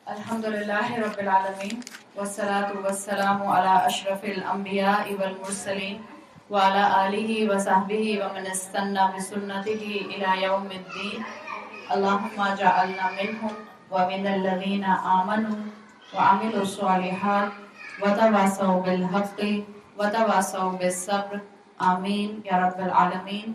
الحمدللہ رب العالمین والصلاة والسلام علی اشرف الانبیاء والمرسلین وعلی آلہ وصحبہ ومن استنى بسنته الى یوم الدین اللہم اجعلنا منہم ومن الذین آمنوا وعملوا الصالحات وتواصوا بالحق وتواصوا بالصبر آمین یا رب العالمین.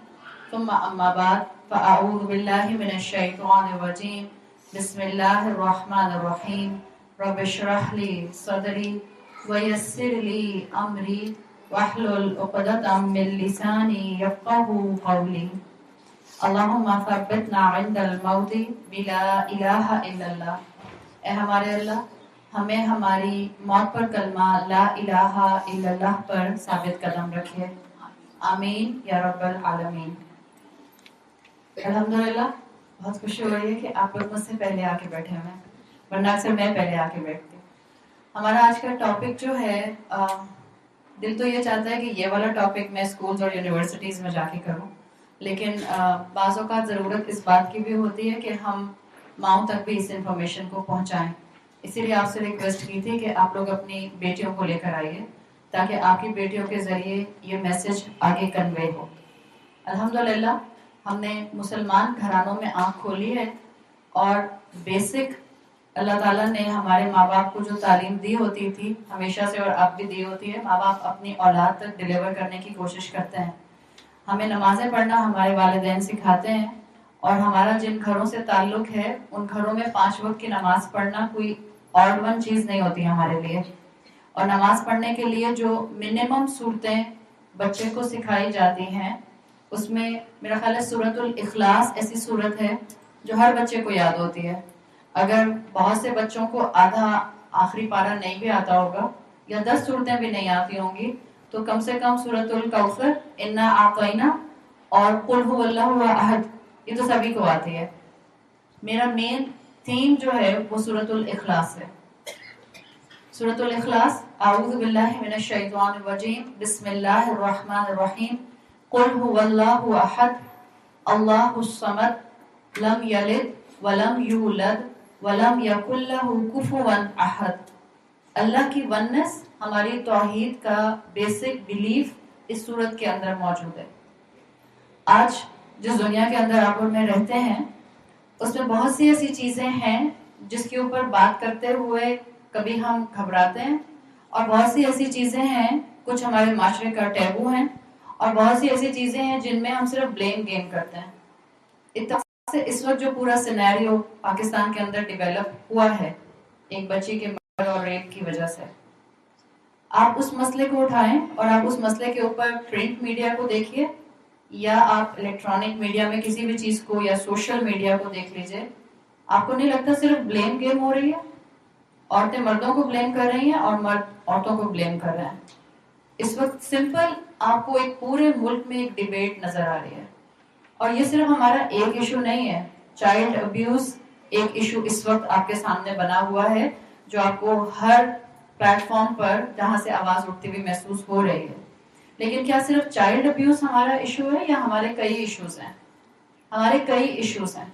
ثم اما بعد فاعوذ باللہ من الشیطان الرجیم. بسم اللہ الرحمن الرحیم. رب اشرح لی صدری ویسر لی امری واحلل عقدۃ من لسانی یفقهوا قولی. اللہم ثبتنا عند الموت بلا الہ الا اللہ. اے ہمارے اللہ، ہمیں ہماری موت پر کلمہ لا الہ الا اللہ پر ثابت قدم رکھے. آمین یا رب العالمین. الحمدللہ بہت خوشی ہو رہی ہے کہ آپ لوگ مجھ سے پہلے آ کے بیٹھے ہوئے ہیں، ورنہ اکثر میں پہلے آ کے بیٹھتی ہوں. ہمارا آج کا ٹاپک جو ہے، دل تو یہ چاہتا ہے کہ یہ والا ٹاپک میں اسکولز اور یونیورسٹیز میں جا کے کروں، لیکن بعض اوقات ضرورت اس بات کی بھی ہوتی ہے کہ ہم ماؤں تک بھی اس انفارمیشن کو پہنچائیں. اسی لیے آپ سے ریکویسٹ کی تھی کہ آپ لوگ اپنی بیٹیوں کو لے کر آئیے تاکہ آپ کی بیٹیوں کے ذریعے یہ میسج آگے کنوے ہو. الحمدللہ ہم نے مسلمان گھرانوں میں آنکھ کھولی ہے، اور بیسک اللہ تعالیٰ نے ہمارے ماں باپ کو جو تعلیم دی ہوتی تھی ہمیشہ سے، اور اب بھی دی ہوتی ہے، ماں باپ اپنی اولاد تک ڈیلیور کرنے کی کوشش کرتے ہیں. ہمیں نمازیں پڑھنا ہمارے والدین سکھاتے ہیں، اور ہمارا جن گھروں سے تعلق ہے ان گھروں میں 5 وقت کی نماز پڑھنا کوئی اور ون چیز نہیں ہوتی ہمارے لیے. اور نماز پڑھنے کے لیے جو منیمم صورتیں بچے کو سکھائی جاتی ہیں، اس میں میرا خیال ہے سورۃ الاخلاص ایسی صورت ہے جو ہر بچے کو یاد ہوتی ہے. اگر بہت سے بچوں کو آدھا آخری پارہ نہیں بھی آتا ہوگا یا 10 صورتیں بھی نہیں آتی ہوں گی، تو کم سے کم سورۃ الکوثر، انا اعطینا اور قل هو اللہ احد، یہ تو سبھی کو آتی ہے. میرا مین تھیم جو ہے وہ سورۃ الاخلاص ہے. سورۃ الاخلاص، اعوذ باللہ من الشیطان الرجیم، بسم اللہ الرحمن الرحیم. قل هو اللہ احد اللہ الصمد لم یلد ولم یولد ولم یکن لہ کفوا احد. اللہ کی ونس، ہماری توحید کا بیسک بلیف اس صورت کے اندر موجود ہے. آج جس دنیا کے اندر آپ اور میں رہتے ہیں اس میں بہت سی ایسی چیزیں ہیں جس کے اوپر بات کرتے ہوئے کبھی ہم گھبراتے ہیں، اور بہت سی ایسی چیزیں ہیں، کچھ ہمارے معاشرے کا ٹیبو ہیں، اور بہت سی ایسی چیزیں ہیں جن میں ہم صرف بلیم گیم کرتے ہیں. اتفاق سے اس وقت جو پورا سینیریو پاکستان کے اندر ڈیولپ ہوا ہے ایک بچی کے مرڈر اور ریپ کی وجہ سے، آپ اس مسئلے کو اٹھائیں اور آپ اس مسئلے کے اوپر پرنٹ میڈیا کو دیکھیے یا آپ الیکٹرانک میڈیا میں کسی بھی چیز کو یا سوشل میڈیا کو دیکھ لیجئے، آپ کو نہیں لگتا صرف بلیم گیم ہو رہی ہے؟ عورتیں مردوں کو بلیم کر رہی ہیں اور مرد عورتوں کو بلیم کر رہے ہیں. اس وقت سمپل آپ کو ایک پورے ملک میں ایک ڈیبیٹ نظر آ رہی ہے، اور یہ صرف ہمارا ایک ایشو نہیں ہے. چائلڈ ابیوز ایک ایشو اس وقت آپ کے سامنے بنا ہوا ہے جو آپ کو ہر پلیٹ فارم پر جہاں سے آواز اٹھتی ہوئی محسوس ہو رہی ہے. لیکن کیا صرف چائلڈ ابیوز ہمارا ایشو ہے یا ہمارے کئی ایشوز ہیں؟ ہمارے کئی ایشوز ہیں،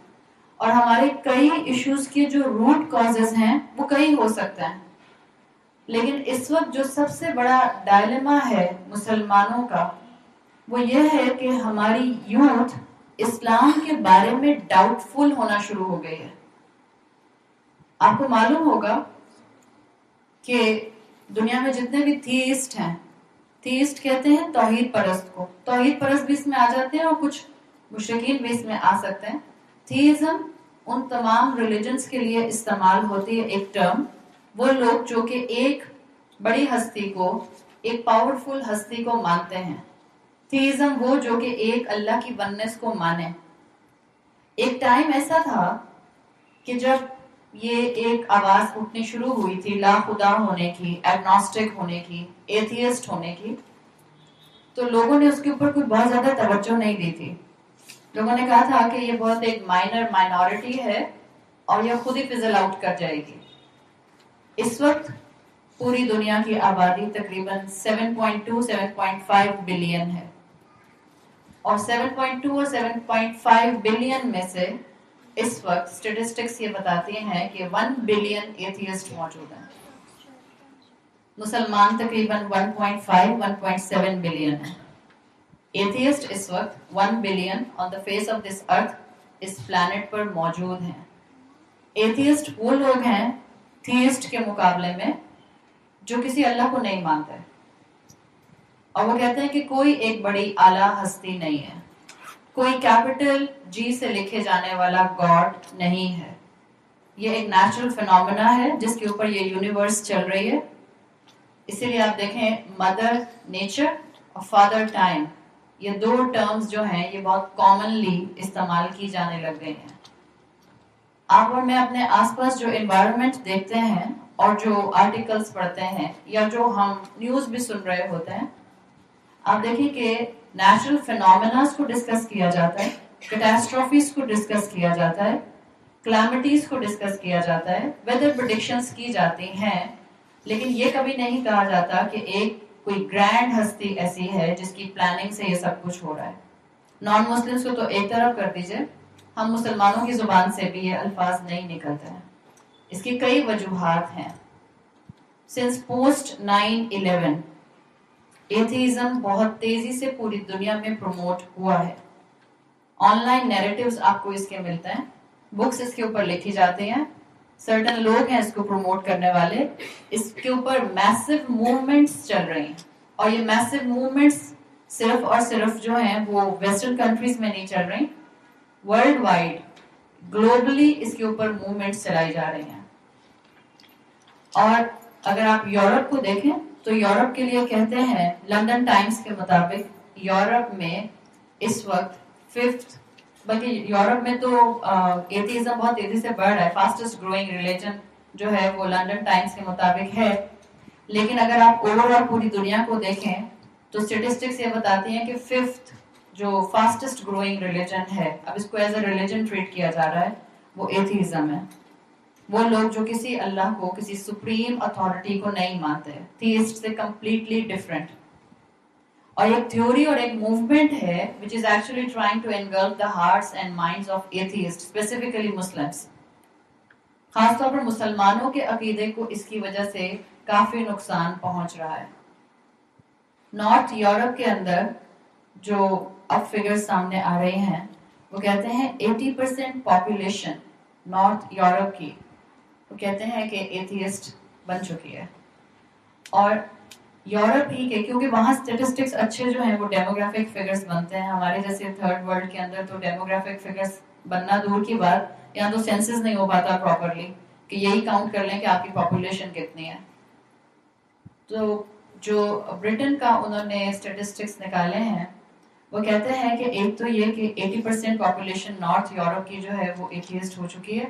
اور ہمارے کئی ایشوز کے جو روٹ کازز ہیں وہ کئی ہو سکتے ہیں. لیکن اس وقت جو سب سے بڑا ڈائلیما ہے مسلمانوں کا وہ یہ ہے کہ ہماری یوتھ اسلام کے بارے میں ڈاؤٹ فل ہونا شروع ہو گئی ہے. آپ کو معلوم ہوگا کہ دنیا میں جتنے بھی تھیسٹ ہیں، تھیسٹ کہتے ہیں توحید پرست کو، توحید پرست بھی اس میں آ جاتے ہیں اور کچھ مشرکین بھی اس میں آ سکتے ہیں. تھیزم ان تمام ریلیجنز کے لیے استعمال ہوتی ہے ایک ٹرم. وہ لوگ جو کہ ایک بڑی ہستی کو، ایک پاورفل ہستی کو مانتے ہیں. تھیزم وہ جو کہ ایک اللہ کی ونس کو مانے. ایک ٹائم ایسا تھا کہ جب یہ ایک آواز اٹھنی شروع ہوئی تھی لا خدا ہونے کی، ایگنوسٹک ہونے کی، ایتھیسٹ ہونے کی، تو لوگوں نے اس کے اوپر کوئی بہت زیادہ توجہ نہیں دی تھی. لوگوں نے کہا تھا کہ یہ بہت ایک مائنورٹی ہے اور یہ خود ہی فزل آؤٹ کر جائے گی. اس وقت پوری دنیا کی آبادی تقریباً 7.2-7.5 بلین ہے، اور 7.2 اور 7.5 بلین میں سے اس وقت اسٹیٹسٹکس یہ بتاتی ہیں کہ 1 بلین ایتھیسٹ موجود ہیں. مسلمان تقریباً 1.5-1.7 بلین ہیں. ایتھیسٹ اس وقت 1 billion on the face of this earth اس پلانٹ پر موجود ہیں. ایتھیسٹ وہ لوگ ہیں تھیسٹ کے مقابلے میں جو کسی اللہ کو نہیں مانتے، اور وہ کہتے ہیں کہ کوئی ایک بڑی اعلیٰ ہستی نہیں ہے، کوئی کیپٹل جی سے لکھے جانے والا گاڈ نہیں ہے. یہ ایک نیچرل فینومینا ہے جس کے اوپر یہ یونیورس چل رہی ہے. اسی لیے آپ دیکھیں مدر نیچر اور فادر ٹائم، یہ دو ٹرمز جو ہیں یہ بہت کامنلی استعمال کی جانے لگ گئی ہیں. آپ اور میں اپنے آس پاس جو انوائرمنٹ دیکھتے ہیں اور جو آرٹیکلز پڑھتے ہیں یا جو ہم نیوز بھی سن رہے ہوتے ہیں، آپ دیکھیں کہ نیچرل فینومیناز کو ڈسکس کیا جاتا ہے، کیٹاسٹروفیز کو ڈسکس کیا جاتا ہے، کلیمٹیز کو ڈسکس کیا جاتا ہے، ویدر پریڈکشنز کی جاتی ہیں، لیکن یہ کبھی نہیں کہا جاتا کہ ایک کوئی گرینڈ ہستی ایسی ہے جس کی پلاننگ سے یہ سب کچھ ہو رہا ہے. نان مسلمس کو تو ایک طرف کر دیجئے، ہم مسلمانوں کی زبان سے بھی یہ الفاظ نہیں نکلتے ہیں. اس کی کئی وجوہات ہیں. سنس پوسٹ 9/11 ایتھیزم بہت تیزی سے پوری دنیا میں پروموٹ ہوا ہے. آن لائن نیریٹیوز آپ کو اس کے ملتے ہیں، بکس اس کے اوپر لکھی جاتی ہیں، سرٹن لوگ ہیں اس کو پروموٹ کرنے والے، اس کے اوپر میسو موومنٹس چل رہی ہیں، اور یہ میسو موومنٹس صرف اور صرف جو ہیں وہ ویسٹرن کنٹریز میں نہیں چل رہی، ورلڈ وائڈ گلوبلی اس کے اوپر موومنٹس چلائی جا رہی ہیں. اور اگر آپ یورپ کو دیکھیں تو یورپ کے لیے کہتے ہیں لندن ٹائمز کے مطابق یورپ میں اس وقت 5th، بلکہ یورپ میں تو ایتھیزم بہت تیزی سے بڑھ رہا ہے، فاسٹسٹ گروئنگ ریلیجن جو ہے وہ لندن ٹائمز کے مطابق ہے. لیکن اگر آپ اوور آل پوری دنیا کو دیکھیں تو اسٹیٹسٹکس یہ بتاتی ہیں کہ 5th جو فاسٹسٹ گروئنگ ریلیجن ہے، اب اس کو ایز اے ریلیجن ٹریٹ کیا جا رہا ہے، وہ ایتھیزم ہے. وہ لوگ جو کسی اللہ کو، کسی سپریم اتھارٹی کو نہیں مانتے، تھیسٹ سے کمپلیٹلی ڈفرینٹ. اور ایک تھیوری اور ایک موومنٹ ہے which is actually trying to engulf the hearts and minds of atheists, specifically Muslims. خاص طور پر مسلمانوں کے عقیدے کو اس کی وجہ سے کافی نقصان پہنچ رہا ہے. نارتھ یورپ کے اندر جو اب فگر سامنے آ رہے ہیں وہ کہتے ہیں 80% پاپولیشن نارتھ یورپ کی وہ کہتے ہیں کہ ایتھیسٹ بن چکی ہے. اور یورپ ہی کے، کیونکہ وہاں اسٹیٹسٹکس اچھے جو ہیں وہ ڈیموگرافک فگرز بنتے ہیں، ہمارے جیسے تھرڈ ورلڈ کے اندر تو ڈیموگرافک فگرز بننا دور کی بات، یہاں تو سینسس نہیں ہو پاتا پراپرلی کہ یہی کاؤنٹ کر لیں کہ آپ کی پاپولیشن کتنی ہے. تو جو برٹن کا انہوں نے اسٹیٹسٹکس نکالے ہیں وہ کہتے ہیں کہ ایک تو یہ کہ 80% پاپولیشن نارتھ یورپ کی جو ہے وہ ایتھیسٹ ہو چکی ہے،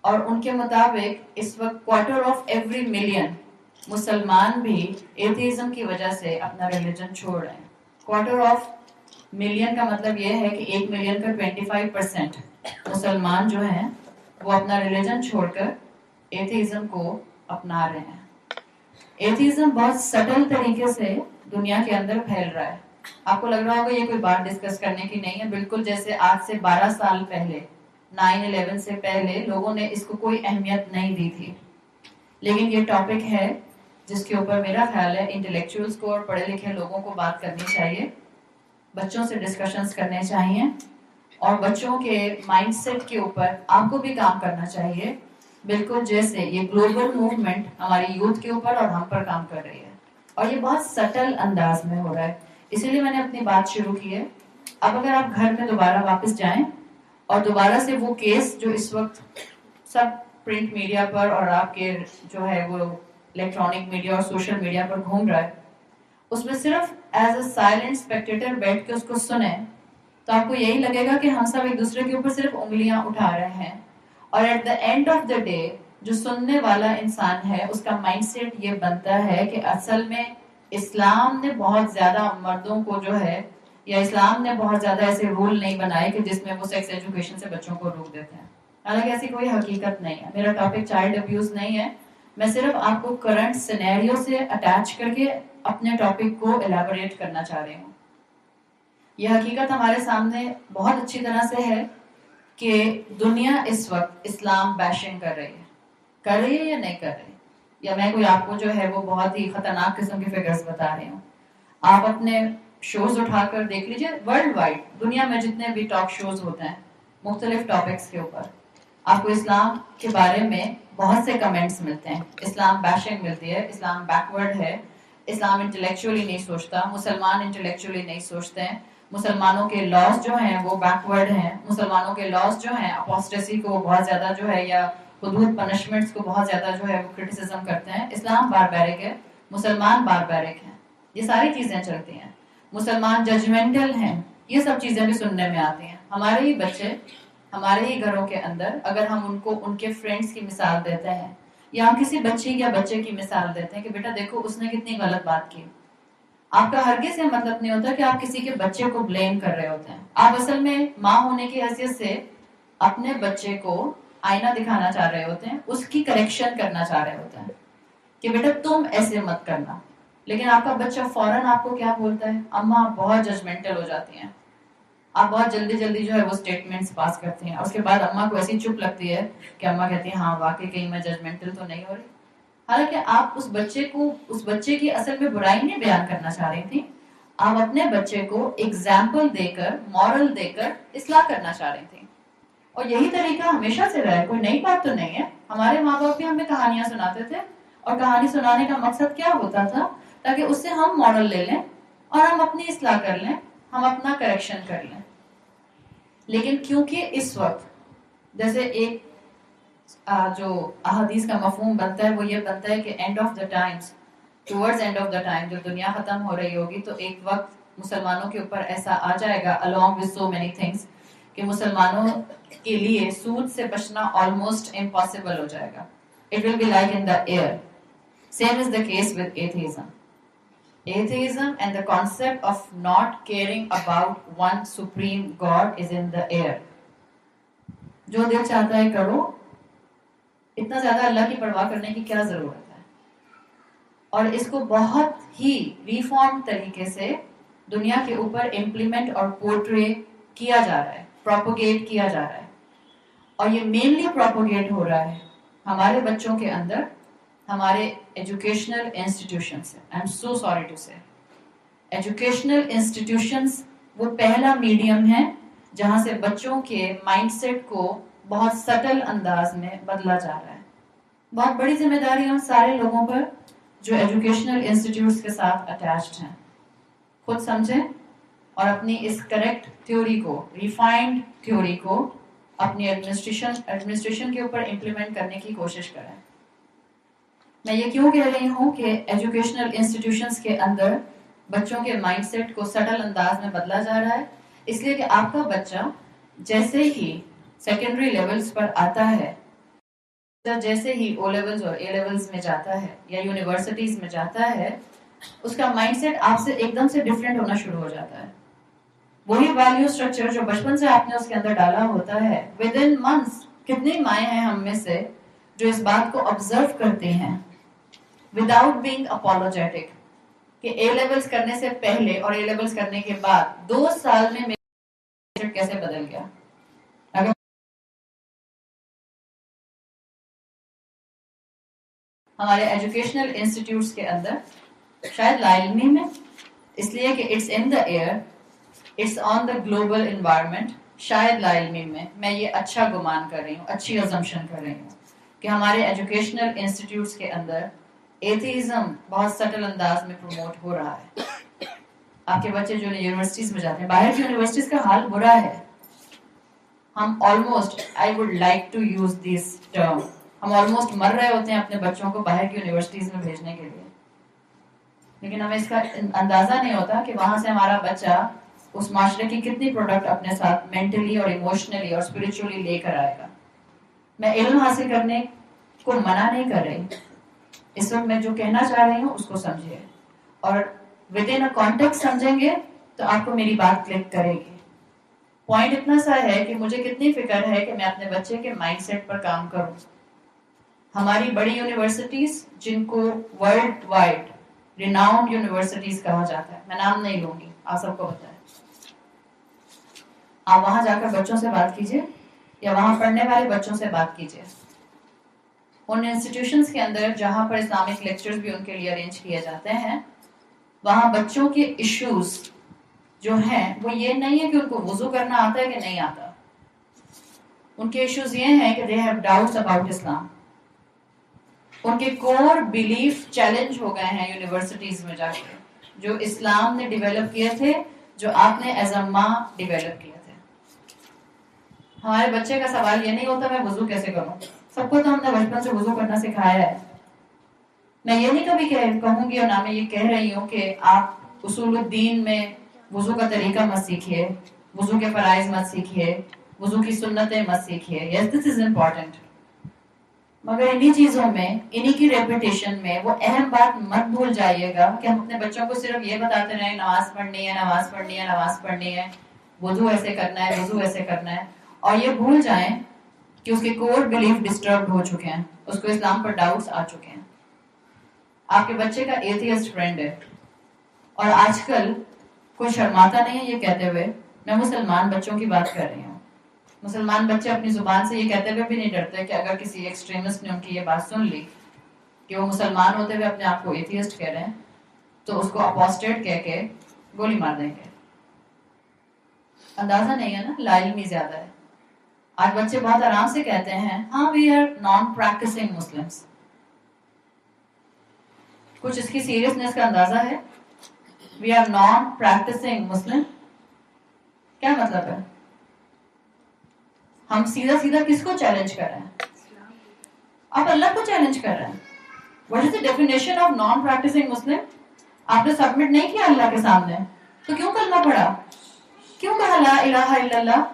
اور ان کے مطابق اس وقت کوارٹر آف ایوری ملین مسلمان بھی ایتھیزم کی وجہ سے اپنا ریلیجن چھوڑ رہے ہیں. کوارٹر آف ملین کا مطلب یہ ہے کہ 1 ملین کا 25% مسلمان جو ہیں وہ اپنا ریلیجن چھوڑ کر ایتھیزم کو اپنا رہے ہیں. ایتھیزم بہت سٹل طریقے سے دنیا کے اندر پھیل رہا ہے. آپ کو لگ رہا ہوگا یہ کوئی بات ڈسکس کرنے کی نہیں ہے، بالکل جیسے آج سے 12 سال پہلے 9/11 سے پہلے لوگوں نے اس کو کوئی اہمیت نہیں دی تھی. لیکن یہ ٹاپک ہے جس کے اوپر میرا خیال ہے انٹلیکچوئلس کو اور پڑھے لکھے لوگوں کو بات کرنی چاہیے، بچوں سے ڈسکشنز کرنے چاہیے، اور بچوں کے مائنڈ سیٹ کے اوپر آپ کو بھی کام کرنا چاہیے، بالکل جیسے یہ گلوبل موومنٹ ہماری یوتھ کے اوپر اور ہم پر کام کر رہی ہے. اور یہ بہت سٹل انداز میں ہو رہا ہے، اسی لیے میں نے اپنی بات شروع کی ہے. اب اگر آپ گھر میں دوبارہ واپس جائیں اور دوبارہ سے وہ کیس جو اس وقت سب پرنٹ میڈیا پر اور آپ کے جو ہے وہ الیکٹرانک میڈیا اور سوشل میڈیا پر گھوم رہا ہے، اس میں صرف ایز اے سائلنٹ اسپیکٹیٹر بیٹھ کے اس کو سنیں تو آپ کو یہی لگے گا کہ ہم سب ایک دوسرے کے اوپر صرف انگلیاں اٹھا رہے ہیں. اور at the end of the day جو سننے والا انسان ہے اس کا مائنڈ سیٹ یہ بنتا ہے کہ اصل میں اسلام نے بہت زیادہ مردوں کو جو ہے، یا اسلام نے بہت زیادہ ایسے رول نہیں بنائے کہ جس میں وہ سیکس ایجوکیشن سے بچوں کو روک دیتے ہیں. حالانکہ ایسی کوئی حقیقت نہیں ہے. میرا ٹاپک چائلڈ ابیوز نہیں ہے، میں صرف آپ کو کرنٹ سینیریو سے اٹیچ کر کے اپنے ٹاپک کو ایلیبوریٹ کرنا چاہ رہی ہوں. یہ حقیقت ہمارے سامنے بہت اچھی طرح سے ہے کہ دنیا اس وقت اسلام بیشنگ کر رہی ہے یا نہیں کر رہی؟ یا میں کوئی آپ کو جو ہے وہ بہت ہی خطرناک قسم کی فگرز بتا رہی ہوں؟ آپ اپنے شوز اٹھا کر دیکھ لیجئے، ورلڈ وائڈ دنیا میں جتنے بھی ٹاک شوز ہوتے ہیں مختلف ٹاپکس کے اوپر، آپ کو اسلام کے بارے میں بہت سے کمنٹس ملتے ہیں. اسلام بیشنگ ملتی ہے، اسلام بیکورڈ ہے، اسلام انٹلیکچولی نہیں سوچتا، مسلمان انٹلیکچولی نہیں سوچتے ہیں، مسلمانوں کے لاز جو ہیں وہ بیکورڈ ہیں، مسلمانوں کے لاز جو ہیں اپوسٹیسی کو بہت زیادہ جو ہے یا حدود پنشمنٹس کو بہت زیادہ جو ہے وہ کرٹیسزم کرتے ہیں. اسلام باربیرک ہے، مسلمان باربیرک ہیں، یہ ساری چیزیں چلتی ہیں. مسلمان ججمنٹل ہیں، یہ سب چیزیں بھی سننے میں آتی ہیں. ہمارے ہی بچے ہمارے ہی گھروں کے اندر اگر ہم ان کو ان کے فرینڈس کی مثال دیتے ہیں یا ہم کسی بچی یا بچے کی مثال دیتے ہیں کہ بیٹا دیکھو اس نے کتنی غلط بات کی، آپ کا ہرگز یہ مطلب نہیں ہوتا کہ آپ کسی کے بچے کو بلیم کر رہے ہوتے ہیں. آپ اصل میں ماں ہونے کی حیثیت سے اپنے بچے کو آئینہ دکھانا چاہ رہے ہوتے ہیں، اس کی کریکشن کرنا چاہ رہے ہوتے ہیں کہ بیٹا تم ایسے مت کرنا. لیکن آپ کا بچہ فوراً آپ کو کیا بولتا ہے؟ اماں آپ بہت ججمنٹل ہو جاتی ہیں، آپ بہت جلدی جلدی جو ہے وہ اسٹیٹمنٹس پاس کرتی ہیں. اس کے بعد اماں کو ایسی چپ لگتی ہے کہ اماں کہتی ہیں ہاں واقعی کہیں میں ججمنٹل تو نہیں ہو رہی. حالانکہ آپ اس بچے کی اصل میں برائی نہیں بیان کرنا چاہ رہی تھی، آپ اپنے بچے کو ایگزامپل دے کر، مورل دے کر اصلاح کرنا چاہ رہی تھی. اور یہی طریقہ ہمیشہ سے رہا ہے، کوئی نئی بات تو نہیں ہے. ہمارے ماں باپ بھی ہمیں کہانیاں سناتے تھے، اور کہانی سنانے کا مقصد کیا ہوتا تھا؟ تاکہ اس سے ہم ماڈل لے لیں اور ہم اپنی اصلاح کر لیں، ہم اپنا کریکشن کر لیں. لیکن کیونکہ اس وقت جیسے ایک جو احادیث کا مفہوم بنتا ہے وہ یہ بنتا ہے کہ and of the times, towards and of the time جب دنیا ختم ہو رہی ہوگی تو ایک وقت مسلمانوں کے اوپر ایسا آ جائے گا along with so many things کہ مسلمانوں کے لیے سود سے بچنا almost impossible ہو جائے گا. It will be like in the air. Same is the case with atheism. Atheism and the concept of not caring about one supreme God is in the air. جو دل چاہتا ہے کرو، اتنا زیادہ اللہ کی پرواہ کرنے کی کیا ضرورت ہے؟ اور اس کو بہت ہی ریفارم طریقے سے دنیا کے اوپر امپلیمنٹ اور پورٹری کیا جا رہا ہے، پروپوگیٹ کیا جا رہا ہے. اور یہ مینلی پروپوگیٹ ہو رہا ہے ہمارے بچوں کے اندر، ہمارے ایجوکیشنل انسٹیٹیوشن سے. I am so sorry to say educational institutions وہ پہلا میڈیم ہے جہاں سے بچوں کے مائنڈ سیٹ کو بہت سٹل انداز میں بدلا جا رہا ہے. بہت بڑی ذمہ داری ہم سارے لوگوں پر جو ایجوکیشنل انسٹیٹیوٹس کے ساتھ اٹیچڈ ہیں. خود سمجھیں اور اپنی اس کریکٹ تھیوری کو، ریفائنڈ تھیوری کو اپنی ایڈمنسٹریشن کے اوپر امپلیمنٹ کرنے کی کوشش کریں. میں یہ کیوں کہہ رہی ہوں کہ ایجوکیشنل انسٹیٹیوشنس کے اندر بچوں کے مائنڈ سیٹ کو سٹل انداز میں بدلا جا رہا ہے؟ اس لیے کہ آپ کا بچہ جیسے ہی سیکنڈری لیولز پر آتا ہے، جیسے ہی او لیولز اور اے لیولز میں جاتا ہے یا یونیورسٹیز میں جاتا ہے، اس کا مائنڈ سیٹ آپ سے ایک دم سے ڈفرینٹ ہونا شروع ہو جاتا ہے. وہی ویلیو اسٹرکچر جو بچپن سے آپ نے اس کے اندر ڈالا ہوتا ہے، ود ان منتھس کتنی مائیں ہیں ہم میں سے جو اس بات کو آبزرو کرتے ہیں وداؤٹ بینگ اپولوجیٹک کہ اے لیولز کرنے سے پہلے اور اے لیولز کرنے کے بعد 2 سال میں میرا کیسے بدل گیا. اگر ہمارے ایجوکیشنل انسٹیٹیوٹس کے اندر شاید لا علمی میں، اس لیے کہ it's in the air, it's on the global environment, شاید لا علمی میں یہ اچھا گمان کر رہی ہوں، اچھی ازمپشن کر رہی ہوں کہ ہمارے ایجوکیشنل انسٹیٹیوٹس کے اندر ایتھیزم بہت سٹل انداز میں پروموٹ ہو رہا ہے. آپ کے بچے جو یونیورسٹیز میں جاتے ہیں، باہر کی یونیورسٹیز کا حال برا ہے. ہم almost, I would like to use this term, ہم آلموسٹ مر رہے ہوتے ہیں اپنے بچوں کو باہر کی یونیورسٹیز میں بھیجنے کے لیے. لیکن ہمیں اس کا اندازہ نہیں ہوتا کہ وہاں سے ہمارا بچہ اس معاشرے کی کتنی پروڈکٹ اپنے ساتھ مینٹلی اور ایموشنلی اور اسپرچولی لے کر آئے گا. میں علم حاصل کرنے کو منع نہیں کر رہی، اس وقت میں جو کہنا چاہ رہی ہوں اس کو سمجھیے، اور ود ان اے کانٹیکسٹ سمجھیں گے تو آپ کو میری بات کلک کرے گی. پوائنٹ اتنا سا ہے کہ مجھے کتنی فکر ہے کہ میں اپنے بچے کے مائنڈ سیٹ پر کام کروں. ہماری بڑی یونیورسٹیز جن کو ورلڈ وائڈ ریناؤنڈ یونیورسٹیز کہا جاتا ہے، میں نام نہیں لوں گی، آپ سب کو پتا ہے. آپ وہاں جا کر بچوں سے بات کیجیے، یا وہاں پڑھنے والے بچوں سے بات کیجیے. ان انسٹیٹیوشنز کے اندر جہاں پر اسلامک لیکچرز بھی ان کے لیے ارینج کیے جاتے ہیں، وہاں بچوں کے ایشوز جو ہیں وہ یہ نہیں ہے کہ ان کو وضو کرنا آتا ہے کہ نہیں آتا. ان کے ایشوز یہ ہیں کہ they have doubts about Islam. ان کے کور بیلیف چیلنج ہو گئے ہیں یونیورسٹیز میں جا کے، جو اسلام نے ڈیولپ کیے تھے، جو آپ نے ایز اے ماں ڈیولپ کیے تھے. ہمارے بچے کا سوال یہ نہیں ہوتا میں وضو کیسے کروں. سب کو تو ہم نے بچپن سے وضو کرنا سکھایا ہے. میں یہ نہیں کبھی کہوں گی اور نہ میں یہ کہہ رہی ہوں کہ آپ اصول الدین میں وضو کا طریقہ مت سیکھیے، وضو کے فرائض مت سیکھیے، وضو کی سنتیں مت سیکھیے. یس دس از امپورٹنٹ، مگر انہی چیزوں میں، انہی کی ریپیٹیشن میں وہ اہم بات مت بھول جائیے گا کہ ہم اپنے بچوں کو صرف یہ بتاتے رہیں نماز پڑھنی ہے، نماز پڑھنی ہے، نماز پڑھنی ہے، وضو ایسے کرنا ہے، وضو ایسے کرنا ہے، اور یہ بھول جائیں کہ اس کے کور بلیف ڈسٹربڈ ہو چکے ہیں، اس کو اسلام پر ڈاؤٹس آ چکے ہیں. آپ کے بچے کا ایتھیسٹ فرینڈ ہے، اور آج کل کوئی شرماتا نہیں ہے یہ کہتے ہوئے، میں مسلمان بچوں کی بات کر رہی ہوں. مسلمان بچے اپنی زبان سے یہ کہتے ہوئے بھی نہیں ڈرتے کہ اگر کسی ایکسٹریمسٹ نے ان کی یہ بات سن لی کہ وہ مسلمان ہوتے ہوئے اپنے آپ کو ایتھیسٹ کہہ رہے ہیں، تو اس کو اپوسٹیٹ کہہ کے گولی مار دیں گے. اندازہ نہیں ہے نا، لا علمی زیادہ ہے. آج بچے بہت آرام سے کہتے ہیں ہاں we are non practising Muslims. کچھ اس کی سیریسنس کا اندازہ ہے؟ We are non practising Muslim کیا مطلب ہے؟ ہم سیدھا سیدھا کس کو چیلنج کر رہے ہیں؟ آپ اللہ کو چیلنج کر رہے ہیں. What is the definition of non practising Muslim? آپ نے سبمٹ نہیں کیا اللہ کے سامنے تو کیوں کلمہ پڑھا؟ کیوں کہا لا الہ الا اللہ؟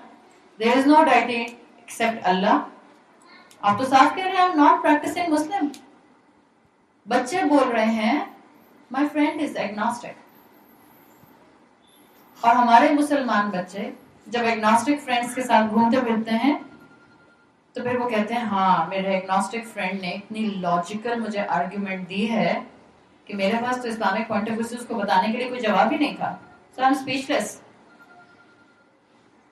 there is no deity except اللہ. آپ تو صاف کہہ رہے ہیں نان پریکٹسنگ مسلم. بچے بول رہے ہیں my friend is agnostic. اور ہمارے مسلمان بچے جب ایگنوسٹک فرینڈس کے ساتھ گھومتے پھرتے ہیں تو پھر وہ کہتے ہیں ہاں میرے ایگنوسٹک فرینڈ نے اتنی لاجیکل مجھے آرگیومنٹ دی ہے کہ میرے پاس تو اسلامک پوائنٹ آف ویو سے اس کو بتانے کے لیے کوئی جواب ہی نہیں تھا. سو آئی ایم اسپیچ لیس.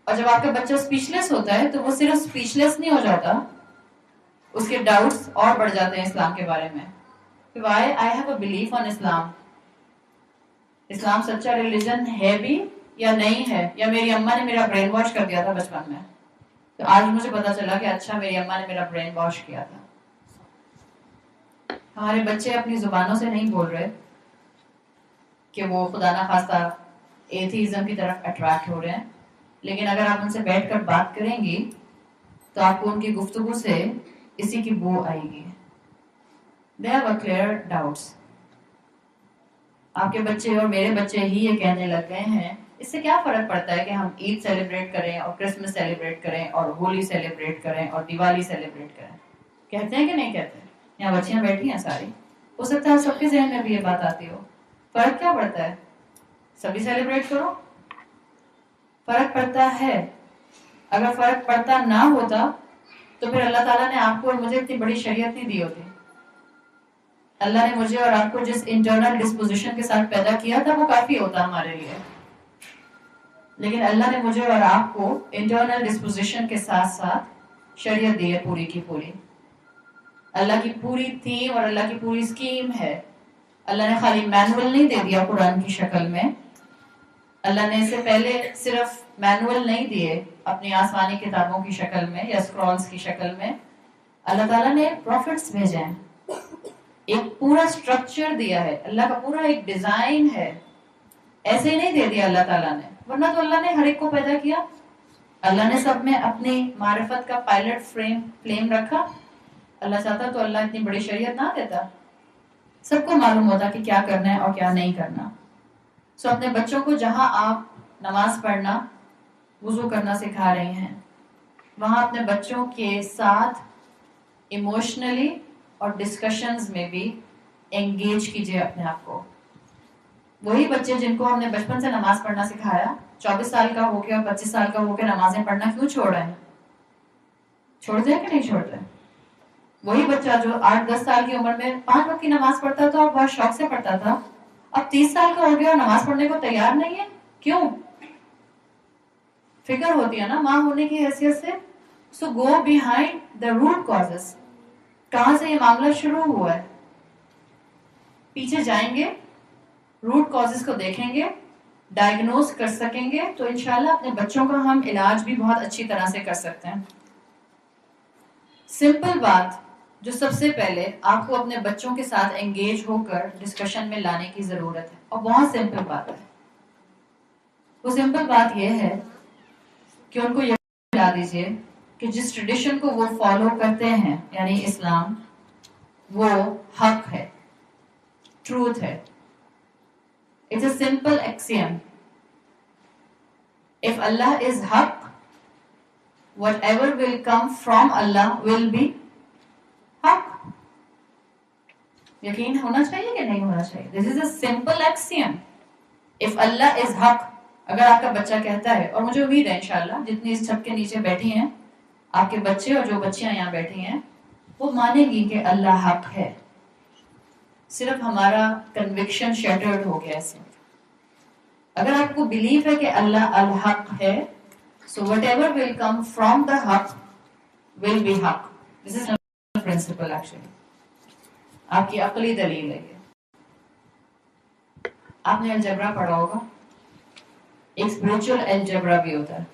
اور جب آپ کا بچہ اسپیچ لیس ہوتا ہے تو وہ صرف اسپیچ لیس نہیں ہو جاتا، اس کے ڈاؤٹس اور بڑھ جاتے ہیں اسلام کے بارے میں. Why I have a belief on Islam. اسلام سچا ریلیجن ہے بھی یا نہیں ہے، یا میری اماں نے میرا برین واش کر دیا تھا بچپن میں، تو آج مجھے پتا چلا کہ اچھا میری اماں نے میرا برین واش کیا تھا. ہمارے بچے اپنی زبانوں سے نہیں بول رہے کہ وہ خدا نخواستہ ایتھیزم کی طرف اٹریکٹ ہو رہے ہیں، لیکن اگر آپ ان سے بیٹھ کر بات کریں گی تو آپ کو ان کی گفتگو سے اسی کی بو آئے گی. They have a clear doubts. آپ کے بچے اور میرے بچے ہی یہ کہنے لگ گئے ہیں اس سے کیا فرق پڑتا ہے کہ ہم عید سیلیبریٹ کریں اور کرسمس سیلیبریٹ کریں اور ہولی سیلیبریٹ کریں اور دیوالی سیلیبریٹ کریں. کہتے ہیں کہ نہیں کہتے؟ یہاں بچیاں بیٹھی ہیں ساری، ہو سکتا ہے سب کے ذہن میں بھی یہ بات آتی ہو. فرق کیا پڑتا ہے؟ سبھی سیلیبریٹ کرو. فرق پڑتا ہے. اگر فرق پڑتا نہ ہوتا تو پھر اللہ تعالیٰ نے آپ کو اور مجھے اتنی بڑی شریعت نہیں دی ہوتی. اللہ نے مجھے اور آپ کو جس انٹرنل ڈسپوزیشن کے ساتھ پیدا کیا تھا وہ کافی ہوتا ہمارے لیے، لیکن اللہ نے مجھے اور آپ کو انٹرنل ڈسپوزیشن کے ساتھ ساتھ شریعت دی ہے پوری کی پوری. اللہ کی پوری تھیم اور اللہ کی پوری اسکیم ہے. اللہ نے خالی مینول نہیں دے دیا قرآن کی شکل میں، اللہ نے اس سے پہلے صرف مینول نہیں دیے اپنی آسمانی کتابوں کی شکل میں یا اسکرولز کی شکل میں. اللہ تعالیٰ نے پروفٹس بھیجے ہیں، ایک پورا اسٹرکچر دیا ہے، اللہ کا پورا ایک ڈیزائن ہے. ایسے ہی نہیں دے دیا اللہ تعالیٰ نے، ورنہ تو اللہ نے ہر ایک کو پیدا کیا. اللہ نے سب میں اپنی معرفت کا پائلٹ فلیم رکھا. اللہ چاہتا تو اللہ اتنی بڑی شریعت نہ دیتا، سب کو معلوم ہوتا کہ کیا کرنا ہے اور کیا نہیں کرنا. سو اپنے بچوں کو جہاں آپ نماز پڑھنا، وضو کرنا سکھا رہی ہیں، وہاں اپنے بچوں کے ساتھ ایموشنلی اور ڈسکشنز میں بھی انگیج کیجیے اپنے آپ کو. وہی بچے جن کو ہم نے بچپن سے نماز پڑھنا سکھایا 24 سال کا ہو کے اور 25 سال کا ہو کے نمازیں پڑھنا کیوں چھوڑ رہے ہیں؟ چھوڑتے ہیں کہ نہیں چھوڑتے؟ وہی بچہ جو 8-10 سال کی عمر میں 5 وقت کی نماز پڑھتا تھا اور بہت شوق سے پڑھتا تھا، اب 30 سال کا ہو گیا اور نماز پڑھنے کو تیار نہیں ہے. کیوں؟ فکر ہوتی ہے نا ماں ہونے کی حیثیت سے So go behind the root causes. کہاں سے یہ معاملہ شروع ہوا ہے, پیچھے جائیں گے, روٹ کازز کو دیکھیں گے, ڈائگنوز کر سکیں گے, تو انشاءاللہ اپنے بچوں کا ہم علاج بھی بہت اچھی طرح سے کر سکتے ہیں. سمپل بات جو سب سے پہلے آپ کو اپنے بچوں کے ساتھ انگیج ہو کر ڈسکشن میں لانے کی ضرورت ہے, اور بہت سمپل بات ہے. وہ سمپل بات یہ ہے کہ ان کو یہ بتا دیجئے کہ جس ٹریڈیشن کو وہ فالو کرتے ہیں یعنی اسلام, وہ حق ہے, ٹروتھ ہے. It's a simple axiom. If Allah is haq, whatever will come from Allah will be haq. یقین ہونا چاہیے کہ نہیں ہونا چاہیے. This is a simple axiom. If Allah is haq, اگر آپ کا بچہ کہتا ہے, اور مجھے امید ہے انشاءاللہ جتنی اس چھت کے نیچے بیٹھی ہیں آپ کے بچے اور جو بچیاں یہاں بیٹھی ہیں, وہ مانیں گی کہ اللہ حق ہے. صرف ہمارا کنوکشن شیٹرڈ ہو گیا اس میں. اگر آپ کو بلیف ہے کہ اللہ الحق ہے, so whatever will come from the haq will be haq. This is a principle actually. آپ کی عقلی دلیل ہے یہ. آپ نے الجبرا پڑھا ہوگا, ایک اسپرچل الجبرا بھی ہوتا ہے.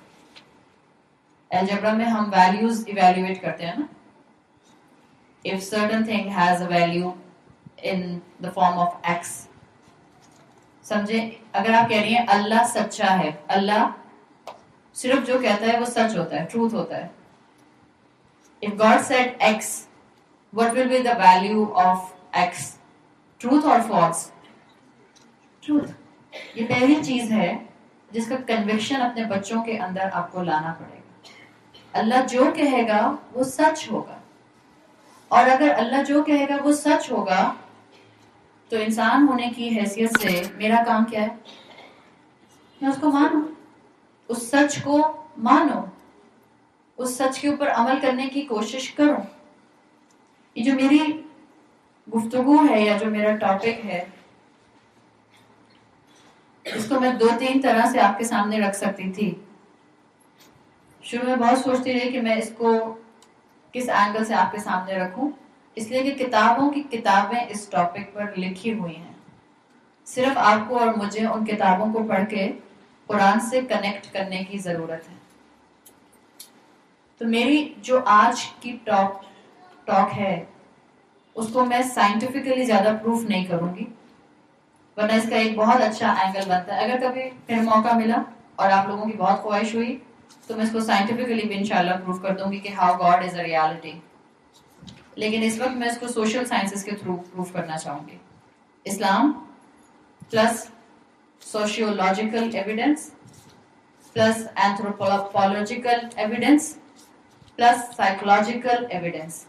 الجبرا میں ہم ویلیوز ایویلویٹ کرتے ہیں نا. If certain thing has a value in the form of x, سمجھے, اگر آپ کہہ رہی ہیں اللہ سچا ہے, اللہ صرف جو کہتا ہے وہ سچ ہوتا ہے, ٹروتھ ہوتا ہے. If God said x, what will be the value of x? Truth or false? Truth. یہ پہلی چیز ہے جس کا کنوکشن اپنے بچوں کے اندر آپ کو لانا پڑے گا. اللہ جو کہے گا وہ سچ ہوگا, اور اگر اللہ جو کہے گا وہ سچ ہوگا, تو انسان ہونے کی حیثیت سے میرا کام کیا ہے؟ میں اس کو مانوں, اس سچ کو مانو, اس سچ کے اوپر عمل کرنے کی کوشش کروں. یہ جو میری گفتگو ہے یا جو میرا ٹاپک ہے, اس کو میں 2-3 طرح سے آپ کے سامنے رکھ سکتی تھی. شروع میں بہت سوچتی رہی کہ میں اس کو کس اینگل سے آپ کے سامنے رکھوں, اس لیے کہ کتابوں کی کتابیں اس ٹاپک پر لکھی ہوئی ہیں. صرف آپ کو اور مجھے ان کتابوں کو پڑھ کے قرآن سے کنیکٹ کرنے کی ضرورت ہے. تو میری جو آج کی ٹاک ہے اس کو میں سائنٹیفکلی زیادہ پروف نہیں کروں گی, ورنہ اس کا ایک بہت اچھا اینگل بنتا ہے. اگر کبھی پھر موقع ملا اور آپ لوگوں کی بہت خواہش ہوئی تو میں اس کو سائنٹیفکلی بھی انشاءاللہ پروف کر دوں گی کہ how God is a reality. لیکن اس وقت میں اس کو سوشل سائنسز کے تھرو پروف کرنا چاہوں گی. اسلام plus sociological evidence plus anthropological evidence plus psychological evidence,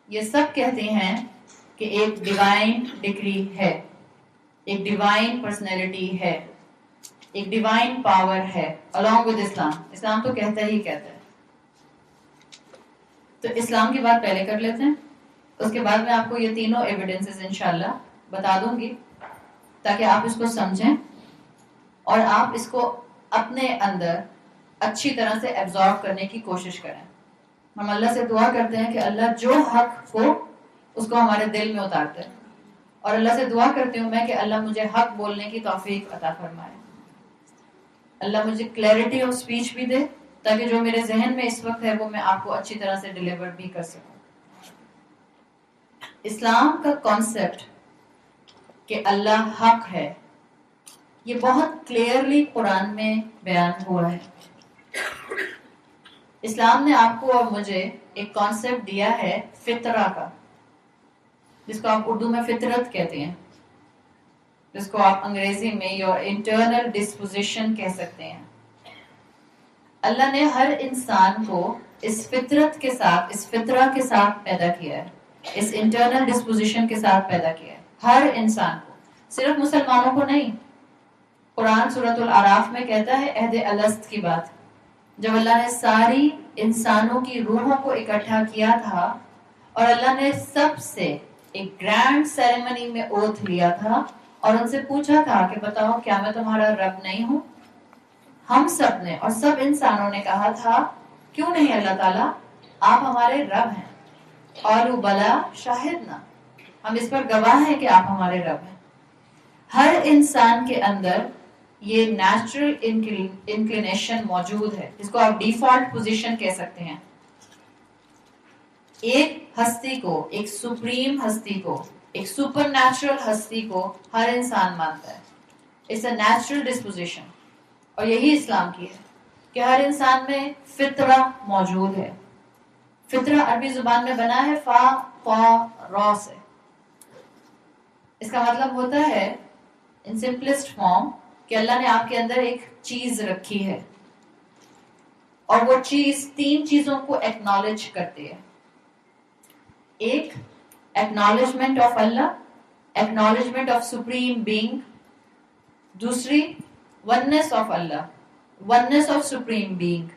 یہ سب کہتے ہیں کہ ایک ڈیوائن ڈگری ہے, ایک ڈیوائن پرسنالٹی ہے, ایک ڈیوائن پاور ہے along with اسلام. اسلام تو کہتا ہی کہتا ہے. تو اسلام کی بات پہلے کر لیتے ہیں, اس کے بعد میں آپ کو یہ تینوں ایویڈنسز انشاءاللہ بتا دوں گی تاکہ آپ اس کو سمجھیں اور آپ اس کو اپنے اندر اچھی طرح سے ایبزارب کرنے کی کوشش کریں. ہم اللہ سے دعا کرتے ہیں کہ اللہ جو حق ہو اس کو ہمارے دل میں اتارتے ہیں, اور اللہ سے دعا کرتی ہوں میں کہ اللہ مجھے حق بولنے کی توفیق عطا فرمائے. اللہ مجھے کلیئرٹی آف اسپیچ بھی دے تاکہ جو میرے ذہن میں اس وقت ہے وہ میں آپ کو اچھی طرح سے ڈیلیور بھی کر سکوں. اسلام کا کانسیپٹ کہ اللہ حق ہے یہ بہت کلیئرلی قرآن میں بیان ہوا ہے. اسلام نے آپ کو اور مجھے ایک کانسیپٹ دیا ہے فطرہ کا, جس کو آپ اردو میں فطرت کہتے ہیں, جس کو آپ انگریزی میں یور انٹرنل ڈسپوزیشن کہہ سکتے ہیں. اللہ نے ہر انسان کو اس فطرت کے ساتھ, اس فطرہ کے ساتھ پیدا کیا ہے, اس انٹرنل ڈسپوزیشن کے ساتھ پیدا کیا ہے. ہر انسان کو, صرف مسلمانوں کو نہیں. قرآن سورۃ الاعراف میں کہتا ہے عہد الست کی بات, جب اللہ نے ساری انسانوں کی روحوں کو اکٹھا کیا تھا اور اللہ نے سب سے ایک گرینڈ سیریمنی میں اوتھ لیا تھا اور ان سے پوچھا تھا کہ بتاؤ کیا میں تمہارا رب نہیں ہوں. ہم سب نے اور سب انسانوں نے کہا تھا کیوں نہیں اللہ تعالیٰ؟ آپ ہمارے رب ہیں. قالوا بلا شاہدنا، ہم اس پر گواہ ہیں کہ آپ ہمارے رب ہیں. ہر انسان کے اندر یہ نیچرل انکلینیشن موجود ہے، جس کو آپ ڈیفالٹ پوزیشن کہہ سکتے ہیں. ایک ہستی کو، ایک سپریم ہستی کو، ایک سپر نیچرل ہستی کو ہر انسان مانتا ہے. It's a natural disposition. اور یہی اسلام کی ہے کہ ہر انسان میں فطرہ موجود ہے. فطرہ عربی زبان میں بنا ہے فا فا را سے. اس کا مطلب ہوتا ہے ان سمپلسٹ فارم کہ اللہ نے آپ کے اندر ایک چیز رکھی ہے، اور وہ چیز 3 چیزوں کو ایکنالج کرتی ہے. ایک acknowledgement of Allah, acknowledgement of supreme being. دوسری oneness of Allah, oneness of supreme being.